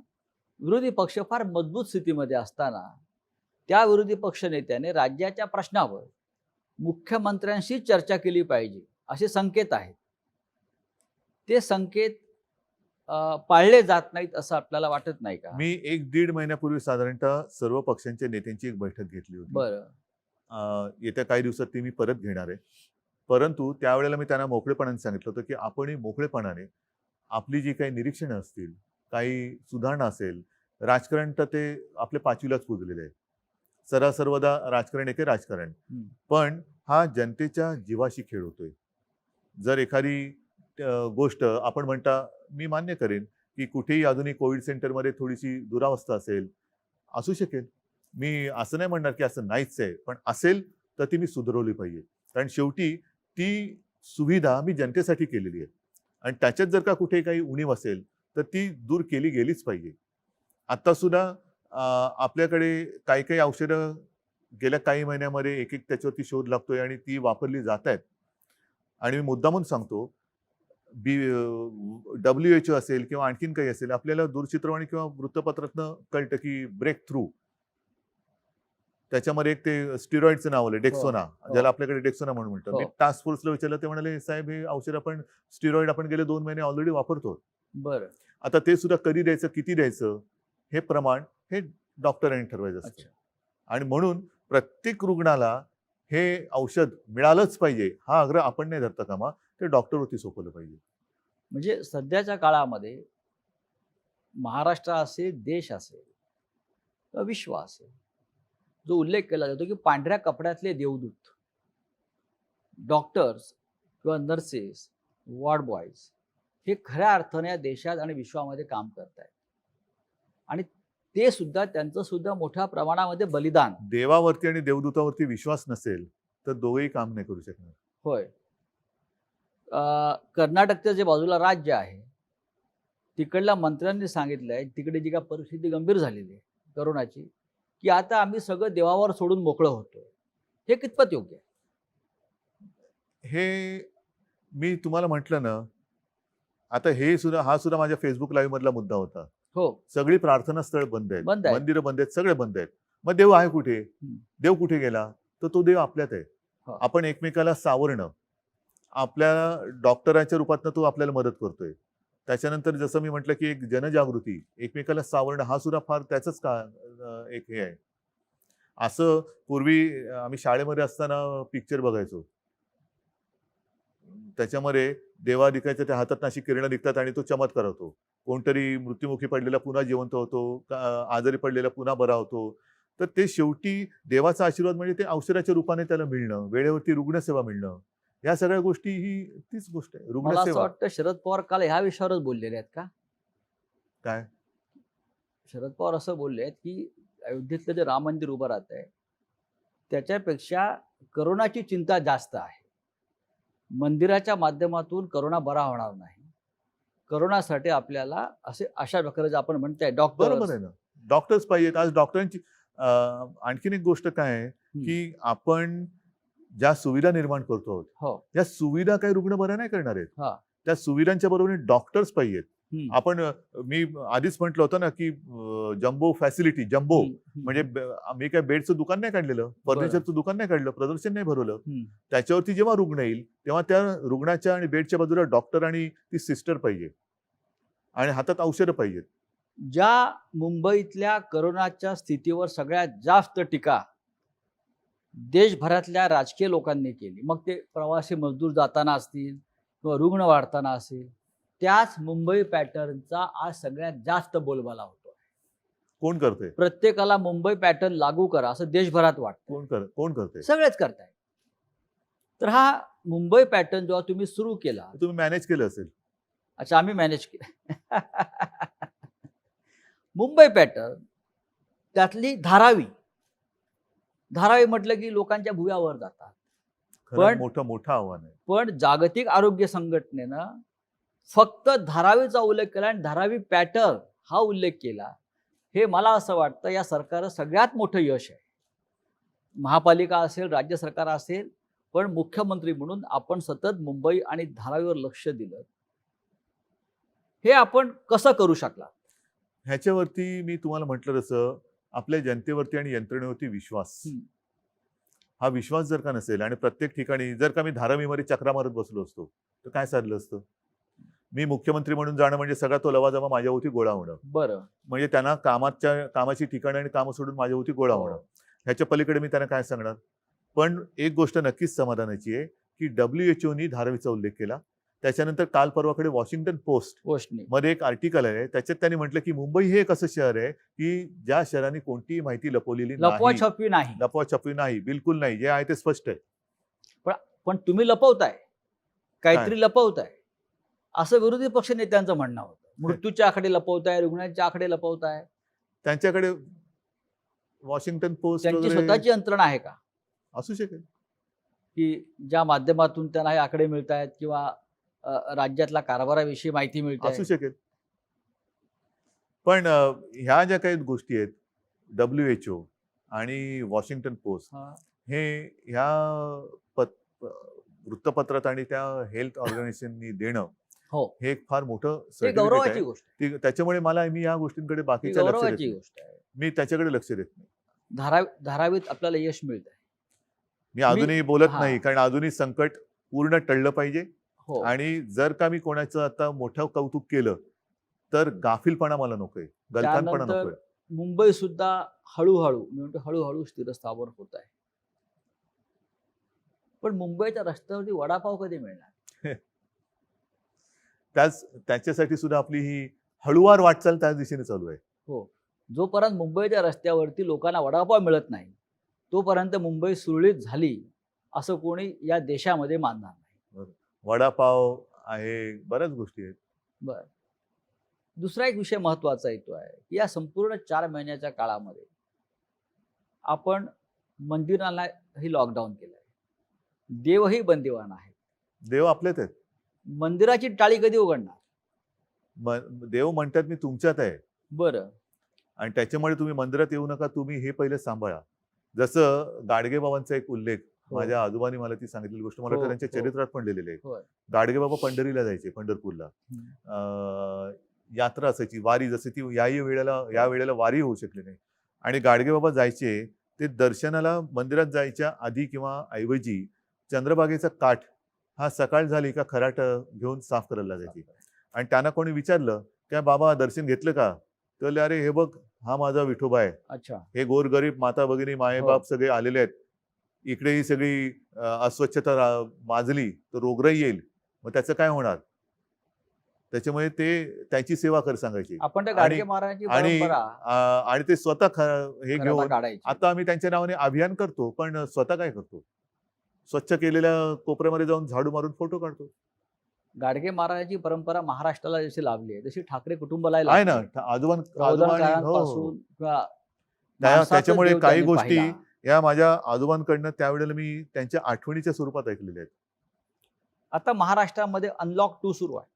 विरोधी पक्ष फार मजबूत स्थितीमध्ये असताना त्या विरोधी पक्ष नेत्याने राज्याच्या प्रश्नावर मुख्यमंत्र्यांशी चर्चा केली पाहिजे असे संकेत आहेत. ते संकेत पाळले जात नाहीत असं आपल्याला वाटत नाही का? मी 1-1.5 महिन्यापूर्वी साधारणतः सर्व पक्षांच्या नेत्यांची एक बैठक घेतली होती. बरं. येत्या काही दिवसात ती मी परत घेणार आहे. परंतु त्यावेळेला मी त्यांना मोकळेपणाने सांगितलं होतं की आपणही मोकळेपणाने आपली जी काही निरीक्षणं असतील, काही सुधारणा असेल, राजकारण तर ते आपल्या पाचवीलाच पुजलेलं आहे. सर्वदा राजकारण एके राजकारण. पण हा जनतेच्या जीवाशी खेळ होतोय. जर एखादी गोष्ट आपण म्हणता, मी मान्य करेन की कुठेही अजूनही कोविड सेंटरमध्ये थोडीशी दुरावस्था असेल, असू शकेल. मी असं नाही म्हणणार की असं नाहीच आहे, पण असेल तर ती मी सुधारवली पाहिजे. कारण शेवटी ती सुविधा मी जनतेसाठी केलेली आहे आणि त्याच्यात जर का कुठे काही उणीव असेल तर ती दूर केली गेलीच पाहिजे. आता सुद्धा आपल्याकडे काही काही औषधं गेल्या काही महिन्यामध्ये एक त्याच्यावरती शोध लागतोय आणि ती वापरली जात आहेत. आणि मी मुद्दामून सांगतो, WHO असेल किंवा आणखीन काही असेल, आपल्याला दूरचित्रवाणी किंवा वृत्तपत्रातनं कळतं की ब्रेक थ्रू. त्याच्यामध्ये एक ते स्टिरॉइडचं नाव आलं, डेक्सोना, ज्याला आपल्याकडे डेक्सोना म्हणून म्हणतात. मी टास्क फोर्सला विचारलं, ते म्हणाले साहेब हे औषध आपण स्टिरॉइड आपण गेले 2 महिने ऑलरेडी वापरतो. बरं. आता ते सुद्धा कधी द्यायचं, किती द्यायचं, हे प्रमाण हे डॉक्टरांनी ठरवायचं असतं. आणि म्हणून प्रत्येक रुग्णाला हे औषध मिळालंच पाहिजे हा आग्रह आपण नाही धरता कामा, ते डॉक्टरवरती सोपवलं पाहिजे. म्हणजे सध्याच्या काळामध्ये महाराष्ट्र असेल, देश असेल किंवा विश्व असेल, जो उल्लेख केला जातो की पांढऱ्या कपड्यातले देवदूत डॉक्टर्स किंवा नर्सेस, वॉर्ड बॉयज हे खऱ्या अर्थाने या देशात आणि विश्वामध्ये काम करत आहेत आणि ते सुद्धा त्यांचं सुद्धा मोठ्या प्रमाणामध्ये बलिदान. देवावरती आणि देवदूतावरती विश्वास नसेल तर दोघेही काम नाही करू शकणार. होय. कर्नाटकचं जे बाजूला राज्य आहे तिकडल्या मंत्र्यांनी सांगितलं आहे, तिकडे जी काय परिस्थिती गंभीर झालेली आहे करोनाची, की आता आम्ही सगळं देवावर सोडून मोकळं होतोय. हे कितपत योग्य आहे? हे मी तुम्हाला म्हटलं ना, आता हा सुद्धा माझ्या फेसबुक लाईव्ह मधला मुद्दा होता. हो, सगळी प्रार्थना स्थळ बंद आहेत, बंद आहेत. मंदिरं बंद आहेत, सगळे बंद आहेत. मग देव आहे कुठे? देव कुठे गेला? तर तो देव आपल्यात आहे. हो. आपण एकमेकाला सावरणं, आपल्या डॉक्टरांच्या रूपातनं तो आपल्याला मदत करतोय. त्याच्यानंतर जसं मी म्हटलं, की एक जनजागृती, एकमेकाला सावरणं हा सुद्धा फार त्याचंच एक हे आहे. असं पूर्वी आम्ही शाळेमध्ये असताना पिक्चर बघायचो. त्याच्यामध्ये देवादिकाच्या त्या हातात अशी किरणं निघतात आणि तो चमत्कार होतो. कोणतरी मृत्युमुखी पडलेला पुन्हा जिवंत होतो, आजारी पडलेला पुन्हा बरा होतो. तर ते शेवटी देवाचा आशीर्वाद म्हणजे ते औषधाच्या रूपाने त्याला मिळणं, वेळेवरती रुग्णसेवा मिळणं. या सगळ्या गोष्टी ही तीच गोष्ट आहे. मला असं रुग्णसेवा. वाटतं शरद पवार काल ह्या विषयावरच बोललेले आहेत का? काय? शरद पवार असं बोलले आहेत, की अयोध्येतलं जे राम मंदिर उभं राहत आहे, त्याच्यापेक्षा करोनाची चिंता जास्त आहे. मंदिराच्या माध्यमातून करोना बरा होणार नाही. करोनासाठी आपल्याला अशा प्रकारे जे आपण म्हणताय बरोबर डॉक्टर आहे ना. डॉक्टर्स पाहिजेत. आज डॉक्टरांची आणखीन एक गोष्ट काय आहे, की आपण ज्या सुविधा निर्माण करतो आहोत, हो, त्या सुविधा काही रुग्ण बऱ्या नाही करणार आहेत. हा, त्या सुविधांच्या बरोबरीने डॉक्टर्स पाहिजेत. हम्म, आपण मी आधीच म्हटलं होतं ना, की जम्बो फॅसिलिटी, जम्बो म्हणजे मी काय बेडचं दुकान नाही काढलेलं, फर्निचरचं दुकान नाही काढलं, प्रदर्शन नाही भरवलं. त्याच्यावरती जेव्हा रुग्ण येईल तेव्हा त्या रुग्णाच्या आणि बेडच्या बाजूला डॉक्टर आणि ती सिस्टर पाहिजे आणि हातात औषधं पाहिजेत. ज्या मुंबईतल्या करोनाच्या स्थितीवर सगळ्यात जास्त टीका देशभरातल्या राजकीय लोकांनी केली, मग ते प्रवासी मजदूर जाताना असतील किंवा रुग्ण वाढताना असेल, त्याच मुंबई पॅटर्नचा आज सगळ्यात जास्त बोलबाला होतो. कोण करते? प्रत्येकाला मुंबई पॅटर्न लागू करा असं देशभरात वाटतं. कोण करते? सगळेच करताय. तर हा मुंबई पॅटर्न जेव्हा तुम्ही सुरू केला, तुम्ही मॅनेज केलं असेल. अच्छा आम्ही मॅनेज केलं. मुंबई पॅटर्न त्यातली धारावी म्हटलं की लोकांच्या भुव्यावर जातात. खरं मोठं आव्हान आहे. पण जागतिक आरोग्य संघटनेनं फक्त धारावीचा उल्लेख केला आणि धारावी पॅटर्न हा उल्लेख केला. हे मला असं वाटतं या सरकारचं सगळ्यात मोठं यश आहे. महापालिका असेल, राज्य सरकार असेल, पण मुख्यमंत्री म्हणून आपण सतत मुंबई आणि धारावीवर लक्ष दिलं. हे आपण कसं करू शकला? ह्याच्यावरती मी तुम्हाला म्हटलं तसं आपल्या जनतेवरती आणि यंत्रणेवरती विश्वास. हा विश्वास जर का नसेल आणि प्रत्येक ठिकाणी जर का मी धारावीमध्ये चक्रा मारत बसलो असतो तर काय साधलं असतं? मी मुख्यमंत्री म्हणून जाणं म्हणजे सगळा तो लवाजमा माझ्याभोवती गोळा होणं. बरं, म्हणजे त्यांना कामाची ठिकाणं आणि कामं सोडून माझ्याभोवती गोळा होणं. ह्याच्या पलीकडे मी त्यांना काय सांगणार? पण एक गोष्ट नक्कीच समाधानाची आहे की WHO धारावीचा उल्लेख केला. त्याच्यानंतर काल परवाकडे वॉशिंग्टन पोस्ट मध्ये एक आर्टिकल आहे, त्याच्यात त्यांनी म्हटलं की मुंबई हे एक असं शहर आहे की ज्या शहराने कोणतीही माहिती लपवलेली नाही, लपवाछपवी नाही, बिलकुल नाही, जे आहे ते स्पष्ट आहे. पण तुम्ही लपवताय, काहीतरी लपवताय असं विरोधी पक्ष नेत्यांचं म्हणणं होतं. मृत्यूच्या आकडे लपवताय, रुग्णांच्या आकडे लपवताय. त्यांच्याकडे वॉशिंग्टन पोस्ट त्यांची स्वतःची यंत्रणा आहे का? असू शकेल की ज्या माध्यमातून त्यांना हे आकडे मिळत आहेत किंवा राज्यातल्या कारभाराविषयी माहिती मिळते. असू शकेल. पण ह्या ज्या काही गोष्टी आहेत, WHO आणि वॉशिंग्टन पोस्ट हे ह्या वृत्तपत्रात आणि त्या हेल्थ ऑर्गनायझेशननी देणं हे एक फार मोठं गौरवाची गोष्ट आहे. त्याच्यामुळे मी या गोष्टींकडे बाकीच्या मी त्याच्याकडे लक्ष देत नाही. धारावीत आपल्याला यश मिळत आहे. मी अजूनही बोलत नाही, कारण अजूनही संकट पूर्ण टळलं पाहिजे. आणि जर का मी कोणाचं आता मोठं कौतुक केलं तर गाफीलपणा मला नकोय, गलथानपणा नकोय. मुंबई सुद्धा हळूहळू स्थिरस्थावर होत आहे. पण मुंबईच्या रस्त्यावरती वडापाव कधी मिळणार? त्याच्यासाठी सुद्धा आपली ही हळूवार वाटचाल त्याच दिशेने चालू आहे. हो, जोपर्यंत मुंबईच्या रस्त्यावरती लोकांना वडापाव मिळत नाही तोपर्यंत मुंबई सुरळीत झाली असं कोणी या देशामध्ये मानणार नाही. वडापाव आहे, बऱ्याच गोष्टी आहेत. बर, दुसरा एक विषय महत्वाचा येतो आहे की या संपूर्ण 4 महिन्याच्या काळामध्ये आपण मंदिरांनाही लॉकडाऊन केलंय, देवही बंदिवान आहेत. देव आपलेच आहेत. मंदिराची टाळी कधी उघडणार? देव म्हणतात मी तुमच्यात आहे बरं. आणि त्याच्यामुळे तुम्ही मंदिरात येऊ नका, तुम्ही हे पहिले सांभाळा. जसं गाडगेबाबांचा एक उल्लेख, हो. माझ्या आजोबांनी मला ती सांगितलेली गोष्ट, मला हो, वाटतं त्यांच्या हो. चरित्रात पण लिहिलेली आहे. होय. गाडगेबाबा पंढरीला जायचे, पंढरपूरला. यात्रा असायची, वारी, जसं ती या वेळेला वारी होऊ शकली नाही. आणि गाडगेबाबा जायचे, ते दर्शनाला मंदिरात जायच्या आधी किंवा ऐवजी चंद्रभागेचा काठ हा सकाळ झाली का खराट घेऊन साफ करायला जायची. आणि त्यांना कोणी विचारलं, "क्या बाबा दर्शन घेतलं का?" तर म्हणले, "अरे हे बघ, हा माझा विठोबा आहे. अच्छा. हे गोरगरीब माता भगिनी मायबाप सगळे आलेले आहेत. इकडे ही सगळी अस्वच्छता माजली तर रोगराई येईल, मग त्याचं काय होणार?" त्याच्यामुळे ते त्याची सेवा कर सांगायची. आपण त्या गाडगे महाराजांची आणि परंपरा आणि ते स्वतः हे खराटा घेऊन काढायची. आता आम्ही त्यांच्या नावाने अभियान करतो, पण स्वतः काय करतो? स्वच्छ केलेल्या कोपऱ्यामध्ये जाऊन झाडू मारून फोटो काढतो. गाडगे महाराजांची परंपरा महाराष्ट्राला जशी लाभली आहे, तशी ठाकरे कुटुंबाला आहे ना, आजोबांनी हो, हो. प्रबोधनकारांपासून किंवा त्याच्यामुळे माणसाचा काही देव गोष्टी त्यांनी पाहिला. या माझ्या आजोबांकडनं त्यावेळेला मी त्यांच्या आठवणीच्या स्वरूपात ऐकलेल्या आहेत. आता महाराष्ट्रामध्ये अनलॉक 2 सुरू आहे.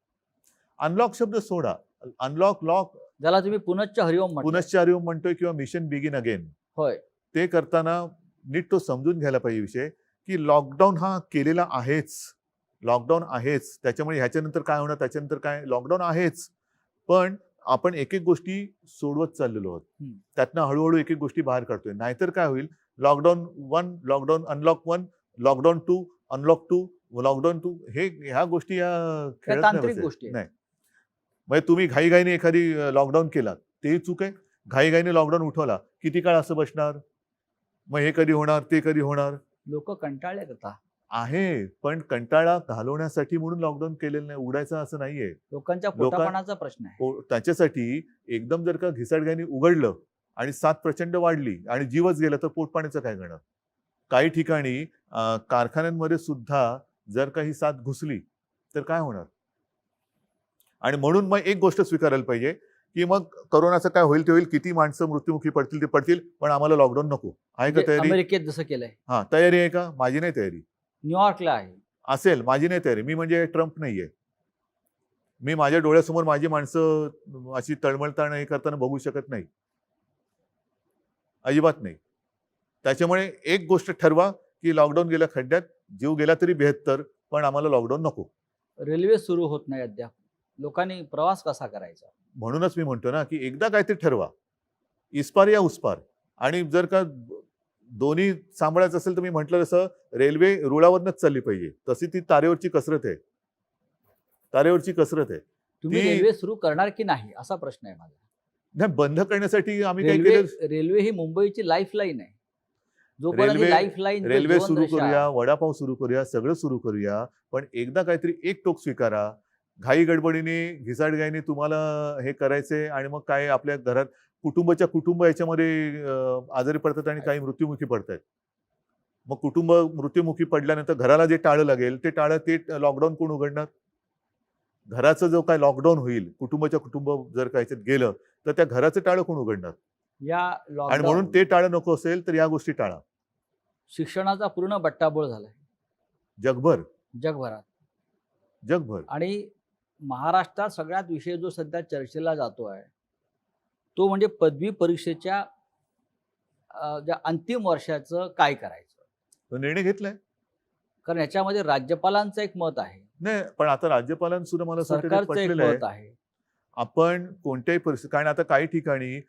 अनलॉक शब्द सोडा, अनलॉक लॉक ज्याला तुम्ही पुनश्च हरिओम म्हणता. पुनश्च हरिओम म्हणतोय किंवा मिशन बिगिन अगेन. होय. ते करताना नीट तो समजून घ्यायला पाहिजे विषय, की लॉकडाऊन हा केलेला आहेच. लॉकडाऊन आहेच. त्याच्यामुळे ह्याच्यानंतर काय होणार, त्याच्यानंतर काय, लॉकडाऊन आहेच. पण आपण एक एक गोष्टी सोडवत चाललेलो आहोत. त्यातनं हळूहळू एक एक गोष्टी बाहेर काढतोय. नाहीतर काय होईल, lockdown 1, lockdown unlock 1, lockdown 2, unlock 2, lockdown 2, ह्या गोष्टी खेळत तांत्रिक गोष्टी आहेत. नाही. म्हणजे तुम्ही घाईघाईने एखादी लॉकडाऊन केला, तेही चूक आहे. घाईघाईने लॉकडाऊन उठवला, किती काळ असं बसणार? मग हे कधी होणार, ते कधी होणार? लोक कंटाळले आता. आहे, पण कंटाळा घालवण्यासाठी म्हणून लॉकडाऊन केलेलं नाही, उघडायचं असं नाहीये. लोकांच्या पोटापाण्याचा प्रश्न आहे. त्याच्यासाठी एकदम जर का घिसाडघाईने उघडलं आणि साथ प्रचंड वाढली आणि जीवच गेला तर पोटपाण्याचं काय करणार? काही ठिकाणी कारखान्यांमध्ये सुद्धा जर का ही साथ घुसली तर काय होणार? आणि म्हणून मग एक गोष्ट स्वीकारायला पाहिजे, की मग कोरोनाचं काय होईल ते होईल, किती माणसं मृत्युमुखी पडतील ते पडतील, पण आम्हाला लॉकडाऊन नको. आहे का म्हणजे तयारी? अमेरिकेत जसं केलंय. हा, तयारी आहे का? माझी नाही तयारी. न्यूयॉर्कला आहे. असेल, माझी नाही तयारी. मी म्हणजे ट्रम्प नाहीये. मी माझ्या डोळ्यासमोर माझी माणसं अशी तळमळताना हे करताना बघू शकत नाही, अजिबात नाही. त्याच्यामुळे एक गोष्ट ठरवा, की लॉकडाऊन गेला खड्ड्यात, जीव गेला तरी 72, पण आम्हाला लॉकडाऊन नको. रेल्वे सुरू होत नाही अद्याप. लोकांनी प्रवास कसा करायचा? म्हणूनच मी म्हणतो ना, की एकदा काहीतरी ठरवा, इस्पार या उसपार. आणि जर का दोन्ही सांभाळायचं असेल तर मी म्हटलं तसं रेल्वे रुळावरनच चालली पाहिजे. तशी ती तारेवरची कसरत आहे. तारेवरची कसरत आहे. तुम्ही रेल्वे सुरू करणार की नाही असा प्रश्न आहे माझा. नाही, बंद करण्यासाठी आम्ही काय केलं? रेल्वे ही मुंबईची लाईफलाईन आहे. जोपर्यंत लाईफलाईन रेल्वे सुरू करूया, वडापाव सुरू करूया, सगळं सुरू करूया, पण एकदा काहीतरी एक टोक स्वीकारा. घाई गडबडीने घिसाडघाईने तुम्हाला हे करायचंय आणि मग काय आपल्या घरात कुटुंब याच्यामध्ये आजारी पडतात आणि काही मृत्युमुखी पडतात. मग कुटुंब मृत्युमुखी पडल्यानंतर घराला जे टाळं लागेल ते लॉकडाऊन कोण उघडणार? घराचं जो काय लॉकडाऊन होईल, कुटुंब जर का याच्यात गेलं तर त्या घराचं टाळं कोण उघडणार? आणि म्हणून ते टाळं नको असेल तर या गोष्टी टाळा. शिक्षणाचा पूर्ण बट्टाबोळ झालाय जगभरात. आणि महाराष्ट्रात सगळ्यात विषय जो सध्या चर्चेला जातो आहे तो म्हणजे पदवी परीक्षेच्या ज्या अंतिम वर्षाचं काय करायचं. तो निर्णय घेतलाय. कारण याच्यामध्ये राज्यपालांचं एक मत आहे. नाही, पण आता राज्यपालांसुद्धा मला सरकारचं एक मत आहे. आपण कोणत्याही परिस्थिती, कारण आता काही ठिकाणी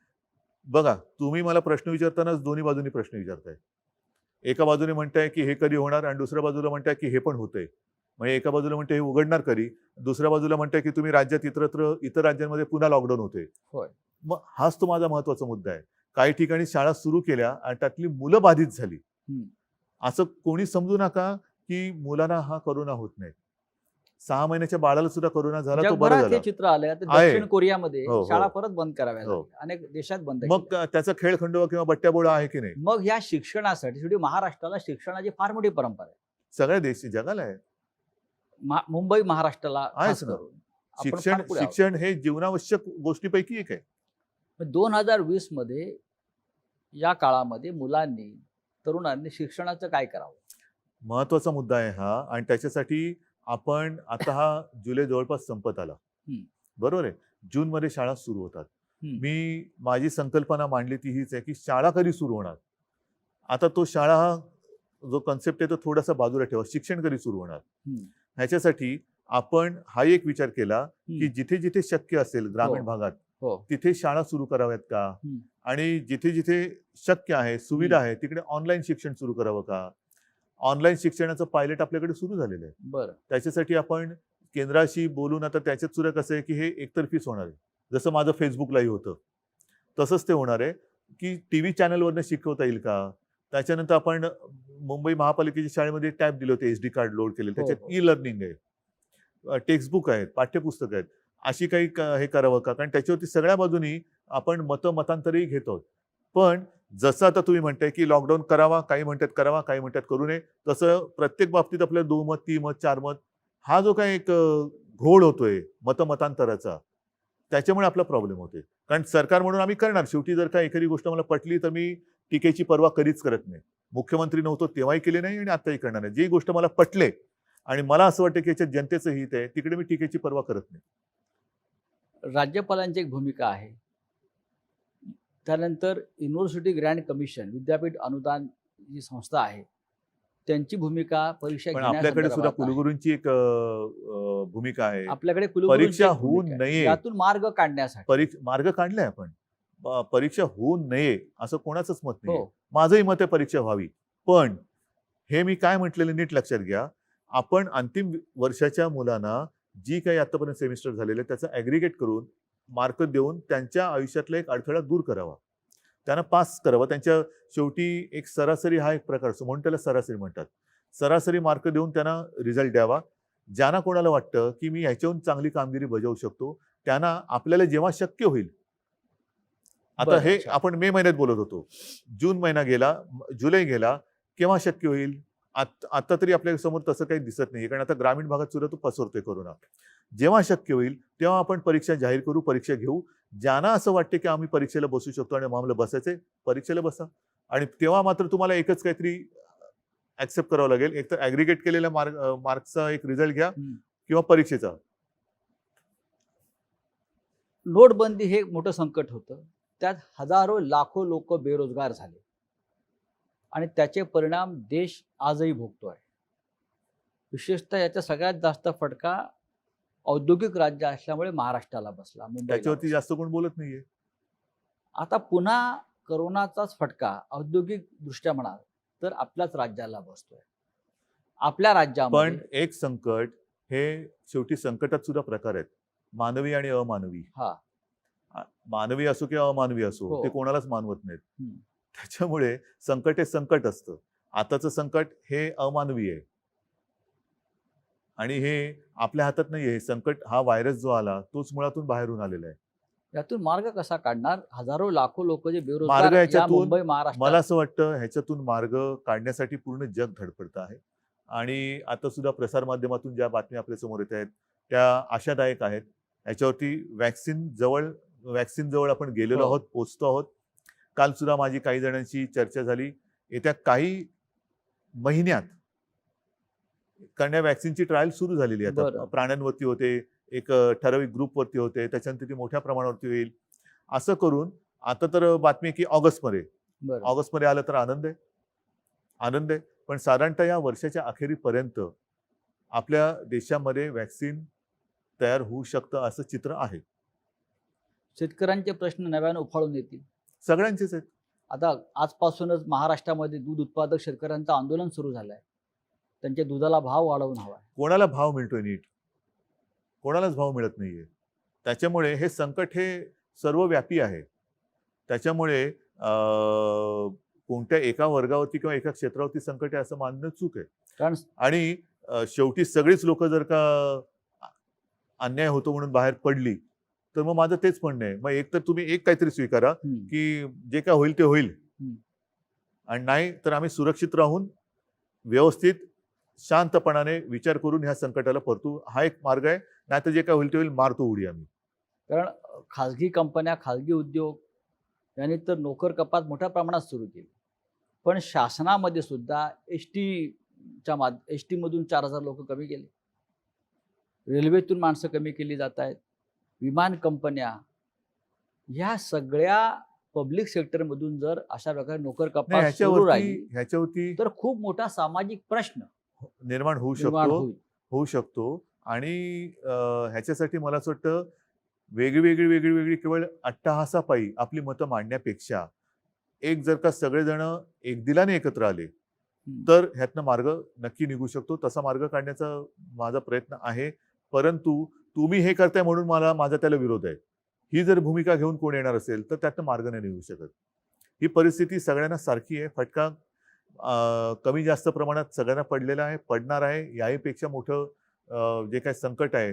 बघा, तुम्ही मला प्रश्न विचारतानाच दोन्ही बाजूनी प्रश्न विचारताय. एका बाजूने म्हणताय की हे कधी होणार आणि दुसऱ्या बाजूला म्हणताय की हे पण होतंय. म्हणजे एका बाजूला म्हणताय हे उघडणार कधी, दुसऱ्या बाजूला म्हणताय की तुम्ही राज्यात इतर राज्यांमध्ये पुन्हा लॉकडाऊन होते. होय. मग हाच तो माझा महत्वाचा मुद्दा आहे. काही ठिकाणी शाळा सुरू केल्या आणि त्यातली मुलं बाधित झाली. असं कोणी समजू नका की मुलांना हा कोरोना होत नाही. 6 महिन्याच्या बाळाला सुद्धा कोरोना झाला, तो बरा झाला. हे चित्र आलंय. दक्षिण कोरियामध्ये शाळा परत बंद कराव्या लागल्या. अनेक देशात बंद. मग त्याचा खेळखंडोबा किंवा बट्ट्याबोळा आहे की नाही? मग या शिक्षणासाठी शेवटी महाराष्ट्राला शिक्षणाची फार मोठी परंपरा आहे. सगळ्या देश जगाला आहे. मुंबई महाराष्ट्राला आहेच ना. शिक्षण हे जीवनावश्यक गोष्टीपैकी एक आहे. 2020 मध्ये या काळामध्ये मुलांनी तरुणांनी शिक्षणाचं काय करावं? महत्वाचा मुद्दा आहे हा. आणि त्याच्यासाठी आपण आता हा जुलै जवळपास संपत आला. बरोबर आहे. जूनमध्ये शाळा सुरू होतात. मी माझी संकल्पना मांडली ती हीच आहे की शाळा कधी सुरू होणार. आता तो शाळा हा जो कन्सेप्ट आहे तो थोडासा बाजूला ठेवा. शिक्षण कधी सुरू होणार. ह्याच्यासाठी आपण हा एक विचार केला की जिथे जिथे शक्य असेल ग्रामीण भागात तिथे शाळा सुरू कराव्यात का, आणि जिथे जिथे शक्य आहे, सुविधा आहे, तिकडे ऑनलाईन शिक्षण सुरू करावं का. ऑनलाईन शिक्षणाचं पायलट आपल्याकडे सुरू झालेलं आहे. बरं. त्याच्यासाठी आपण केंद्राशी बोलून आता त्याच्यात सुद्धा कसं आहे की हे एकतर्फीच होणार आहे. जसं माझं फेसबुक लाईव्ह होतं तसंच ते होणार आहे की टीव्ही चॅनलवरनं शिकवता येईल का. त्याच्यानंतर आपण मुंबई महापालिकेच्या शाळेमध्ये टॅब दिले होते, SD कार्ड लोड केले, त्याच्यात ई लर्निंग आहे, टेक्स्टबुक आहेत, पाठ्यपुस्तक आहेत, अशी काही हे करावं का. कारण त्याच्यावरती सगळ्या बाजूनी आपण मतांतरही घेत आहोत. पण जसं आता तुम्ही म्हणताय की लॉकडाऊन करावा, काही म्हणतात करावा, काही म्हणतात करू नये, तसं प्रत्येक बाबतीत आपल्याला 2 मत, 3 मत, 4 मत हा जो काही एक घोळ होतोय मतांतराचा, त्याच्यामुळे आपला प्रॉब्लेम होतोय. कारण सरकार म्हणून आम्ही करणार. शेवटी जर का एखादी गोष्ट मला पटली तर मी टीकेची पर्वा कधीच करत नाही. मुख्यमंत्री नव्हतो तेव्हाही केली नाही आणि आताही करणार नाही. जी गोष्ट मला पटले आणि मला असं वाटतं की याच्यात जनतेचं हित आहे, तिकडे मी टीकेची पर्वा करत नाही. राज्यपालांची एक भूमिका आहे. त्यानंतर युनिव्हर्सिटी ग्रँड कमिशन, विद्यापीठ अनुदान जी संस्था आहे, त्यांची भूमिका परीक्षा पण आपल्याकडे सुद्धा घेण्यासंदर्भात आहे. कुलगुरूंची एक भूमिका आहे. आपल्याकडे परीक्षा कुलगुरूंची एक होऊ भूमिका आहे. नये. यातून मार्ग काढण्यासाठी. मार्ग काढलाय आपण. परीक्षा होऊ नये असं कोणाचंच मत नाही. हो. माझंही मत आहे परीक्षा व्हावी. पण हे मी काय म्हटलेलं नीट लक्षात घ्या. आपण अंतिम वर्षाच्या मुलांना जी काही आतापर्यंत सेमिस्टर झालेले त्याचं ॲग्रिगेट करून मार्क देऊन त्यांच्या आयुष्यातला एक अडथळा दूर करावा, त्यांना पास करावं. त्यांच्या शेवटी एक सरासरी हा एक प्रकार असतो म्हणून त्याला सरासरी म्हणतात. सरासरी मार्क देऊन त्यांना रिझल्ट द्यावा. ज्यांना कोणाला वाटतं की मी ह्याच्याहून चांगली कामगिरी बजावू शकतो त्यांना आपल्याला जेव्हा शक्य होईल. आता हे आपण मे महिन्यात बोलत होतो, जून महिना गेला, जुलै गेला, केव्हा शक्य होईल. आता तरी आपल्या समोर तसं काही दिसत नाही, कारण आता ग्रामीण भागात सुद्धा तो पसरतोय कोरोना. जेव्हा शक्य होईल तेव्हा आपण परीक्षा जाहीर करू, परीक्षा घेऊ. ज्यांना असं वाटते की आम्ही परीक्षेला बसू शकतो आणि आम्हाला बसायचंय, परीक्षेला बसा. आणि तेव्हा मात्र तुम्हाला एकच काहीतरी ऍक्सेप्ट करावं लागेल, एक तर ऍग्रिगेट केलेल्या मार्क्सचा एक रिझल्ट घ्या किंवा परीक्षेचा. नोटबंदी हे मोठं संकट होतं. त्यात हजारो लाखो लोक बेरोजगार झाले आणि त्याचे परिणाम देश आजही भोगतोय. विशेषतः याचा सगळ्यात जास्त फटका औद्योगिक राज्य असल्यामुळे महाराष्ट्राला बसला, त्याच्यावरती जास्त कोण बोलत नाहीये. आता पुन्हा कोरोनाचाच फटका औद्योगिक दृष्ट्या म्हणाल तर आपल्याच राज्याला बसतोय. आपल्या राज्यामध्ये पण एक संकट हे शेवटी संकटात सुद्धा प्रकार आहेत, मानवी आणि अमानवी. मानवी असो किंवा अमानवी असो, ते कोणालाच मानवत नाहीत. त्याच्यामुळे संकट हे संकट असतं. आताचं संकट हे अमानवी आहे आणि हे आपल्या हातात नाहीये. हे संकट, हा व्हायरस जो आला तोच मुळातून बाहेरून आलेला आहे. यातून मार्ग कसा काढणार. हजारो लाखो लोक जे मार्ग बेरोजगार ह्याच्यातून मुंबई महाराष्ट्र, मला असं वाटतं ह्याच्यातून मार्ग काढण्यासाठी पूर्ण जग धडपडतं आहे. आणि आता सुद्धा प्रसारमाध्यमातून ज्या बातम्या आपल्या समोर येत आहेत त्या आशादायक आहेत. याच्यावरती वॅक्सिन जवळ आपण गेलेलो आहोत, पोहोचतो आहोत. काल सुद्धा माझी काही जणांशी चर्चा झाली. येत्या काही महिन्यात कारण या वॅक्सिनची ट्रायल सुरू झालेली आहे. आता प्राण्यांवरती होते, एक ठराविक ग्रुपवरती होते, त्याच्यानंतर ती मोठ्या प्रमाणावरती होईल. असं करून आता तर बातमी की ऑगस्टमध्ये आलं तर आनंद आहे. पण साधारणतः या वर्षाच्या अखेरीपर्यंत आपल्या देशामध्ये वॅक्सिन तयार होऊ शकतं असं चित्र आहे. शेतकऱ्यांचे प्रश्न नव्याने उफाळून येतील. सगळ्यांचेच आहेत. आता आजपासूनच महाराष्ट्रामध्ये दूध उत्पादक शेतकऱ्यांचं आंदोलन सुरू झालंय. त्यांच्या दुधाला भाव वाढवून हवा. कोणाला भाव मिळतोय नीट? कोणालाच भाव मिळत नाहीये. त्याच्यामुळे हे संकट हे सर्वव्यापी आहे. त्याच्यामुळे कोणत्या एका वर्गावरती किंवा एका क्षेत्रावरती संकट आहे असं मानणं चूक आहे. आणि शेवटी सगळीच लोक जर का अन्याय होतो म्हणून बाहेर पडली तर मग माझं तेच म्हणणं आहे, मग एक तर तुम्ही एक काहीतरी स्वीकारा की जे काय होईल ते होईल, आणि नाही तर आम्ही सुरक्षित राहून व्यवस्थित शांतपणाने विचार करून ह्या संकटाला परतू. हा एक मार्ग आहे. नाही तर जे काय होईल ते होईल, मारतो उडी आम्ही. कारण खाजगी कंपन्या, खाजगी उद्योग यांनी तर नोकर कपात मोठ्या प्रमाणात सुरू केली. पण शासनामध्ये सुद्धा एस टी मधून 4000 लोक कमी केले. रेल्वेतून माणसं कमी केली जात आहेत, विमान कंपन्या, ह्या सगळ्या पब्लिक सेक्टरमधून जर अशा प्रकारे नोकर नाही, कपात सुरू राहिली ह्याच्यावरती तर खूप मोठा सामाजिक प्रश्न निर्माण होऊ निर्माण शकतो होईल. होऊ शकतो. आणि ह्याच्यासाठी मला असं वाटतं वेगळी केवळ अट्टहासापायी आपली मतं मांडण्यापेक्षा एक जर का सगळेजण एक दिलाने एकत्र आले तर ह्यातनं मार्ग नक्की निघू शकतो. तसा मार्ग काढण्याचा माझा प्रयत्न आहे. परंतु तुम्ही हे करताय म्हणून माझा त्याला विरोध आहे, ही जर भूमिका घेऊन कोण येणार असेल तर त्यातनं मार्ग नाही निघू शकत. ही परिस्थिती सगळ्यांना सारखी आहे. फटका कमी जास्त प्रमाणात सगळ्यांना पडलेला आहे, पडणार आहे. याहीपेक्षा मोठं जे काही संकट आहे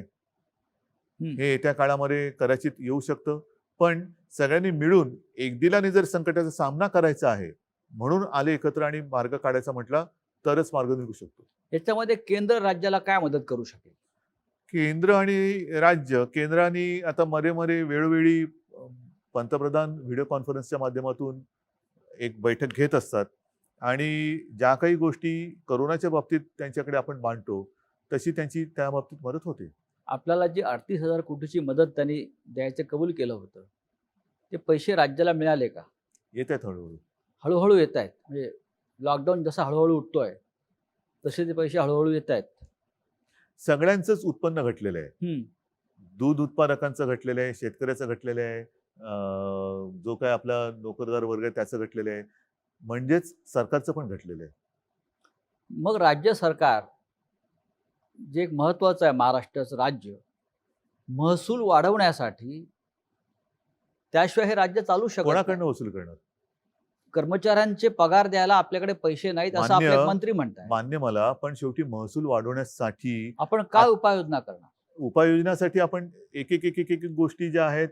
हे येत्या काळामध्ये कदाचित येऊ शकतं. पण सगळ्यांनी मिळून एकदिलाने जर संकटाचा सामना करायचा आहे म्हणून आले एकत्र आणि मार्ग काढायचा म्हटला तरच मार्ग निघू शकतो. याच्यामध्ये केंद्र राज्याला काय मदत करू शकेल? केंद्र आणि राज्य, केंद्राने आता मध्ये वेळोवेळी पंतप्रधान व्हिडिओ कॉन्फरन्सच्या माध्यमातून एक बैठक घेत असतात आणि ज्या काही गोष्टी कोरोनाच्या बाबतीत त्यांच्याकडे आपण मांडतो तशी त्यांची त्या बाबतीत मदत होते. आपल्याला जी 38,000 कोटीची मदत त्यांनी द्यायचं कबूल केलं होतं, ते पैसे राज्याला मिळाले का? येत आहेत हळूहळू. हळूहळू येत आहेत. म्हणजे लॉकडाऊन जसा हळूहळू उठतोय तसे ते पैसे हळूहळू येत आहेत. सगळ्यांचंच उत्पन्न घटलेलं आहे. दूध उत्पादकांचं घटलेलं आहे, शेतकऱ्याचं घटलेलं आहे, जो काय आपला नोकरदार वर्ग आहे त्याचं घटलेलं आहे, म्हणजेच सरकारचं पण घटलेलं आहे. मग राज्य सरकार जे एक महत्त्वाचं आहे, महाराष्ट्राचं राज्य महसूल वाढवण्यासाठी, त्याशिवाय हे राज्य चालू शकत नाही. कोणाकडनं वसूल करणार? कर्मचाऱ्यांचे पगार द्यायला आपल्याकडे पैसे नाहीत असं आपले मंत्री म्हणतात. मान्य मला, पण शेवटी महसूल वाढवण्यासाठी आपण काय उपाययोजना करणार? उपाययोजनासाठी आपण एक गोष्टी ज्या आहेत,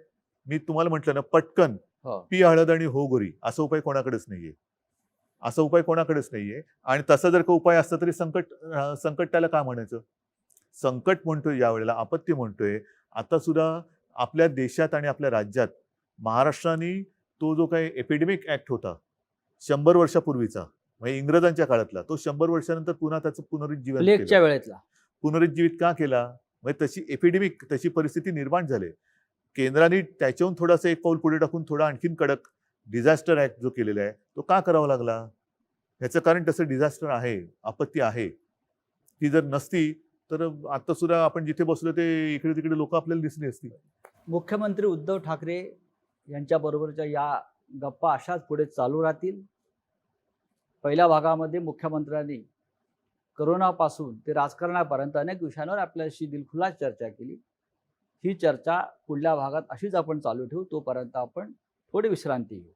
मी तुम्हाला म्हटलं ना, पटकन हो. पी हळद आणि हो गोरी असा उपाय कोणाकडेच नाहीये. आणि तसा जर का उपाय असता तरी संकट त्याला का म्हणायचं? संकट म्हणतोय यावेळेला, आपत्ती म्हणतोय. आता सुद्धा आपल्या देशात आणि आपल्या राज्यात महाराष्ट्राने तो जो काही एपिडेमिक ऍक्ट होता 100 वर्षापूर्वीचा, म्हणजे इंग्रजांच्या काळातला, तो 100 वर्षानंतर पुन्हा त्याचं पुनरुज्जीवन प्लेगच्या वेळेतला पुनरुज्जीवित का केला? म्हणजे तशी एपिडेमिक, तशी परिस्थिती निर्माण झाली. केंद्राने त्याच्याहून थोडासा एक पाऊल पुढे टाकून थोडा आणखीन कडक डिझास्टर ऍक्ट जो केलेला आहे तो का करावा लागला? ह्याचं कारण तसं डिझास्टर आहे, आपत्ती आहे. ती जर नसती तर आता सुद्धा आपण जिथे बसलो ते इकडे तिकडे लोक आपल्याला दिसली असती. मुख्यमंत्री उद्धव ठाकरे यांच्याबरोबरच्या या गप्पा अशाच पुढे चालू राहतील. पहिल्या भागामध्ये मुख्यमंत्र्यांनी करोनापासून ते राजकारणापर्यंत अनेक विषयांवर आपल्याशी दिलखुलास चर्चा केली. ही चर्चा पुढल्या भागात अशीच आपण चालू ठेवू. तोपर्यंत आपण थोडी विश्रांती घेऊ.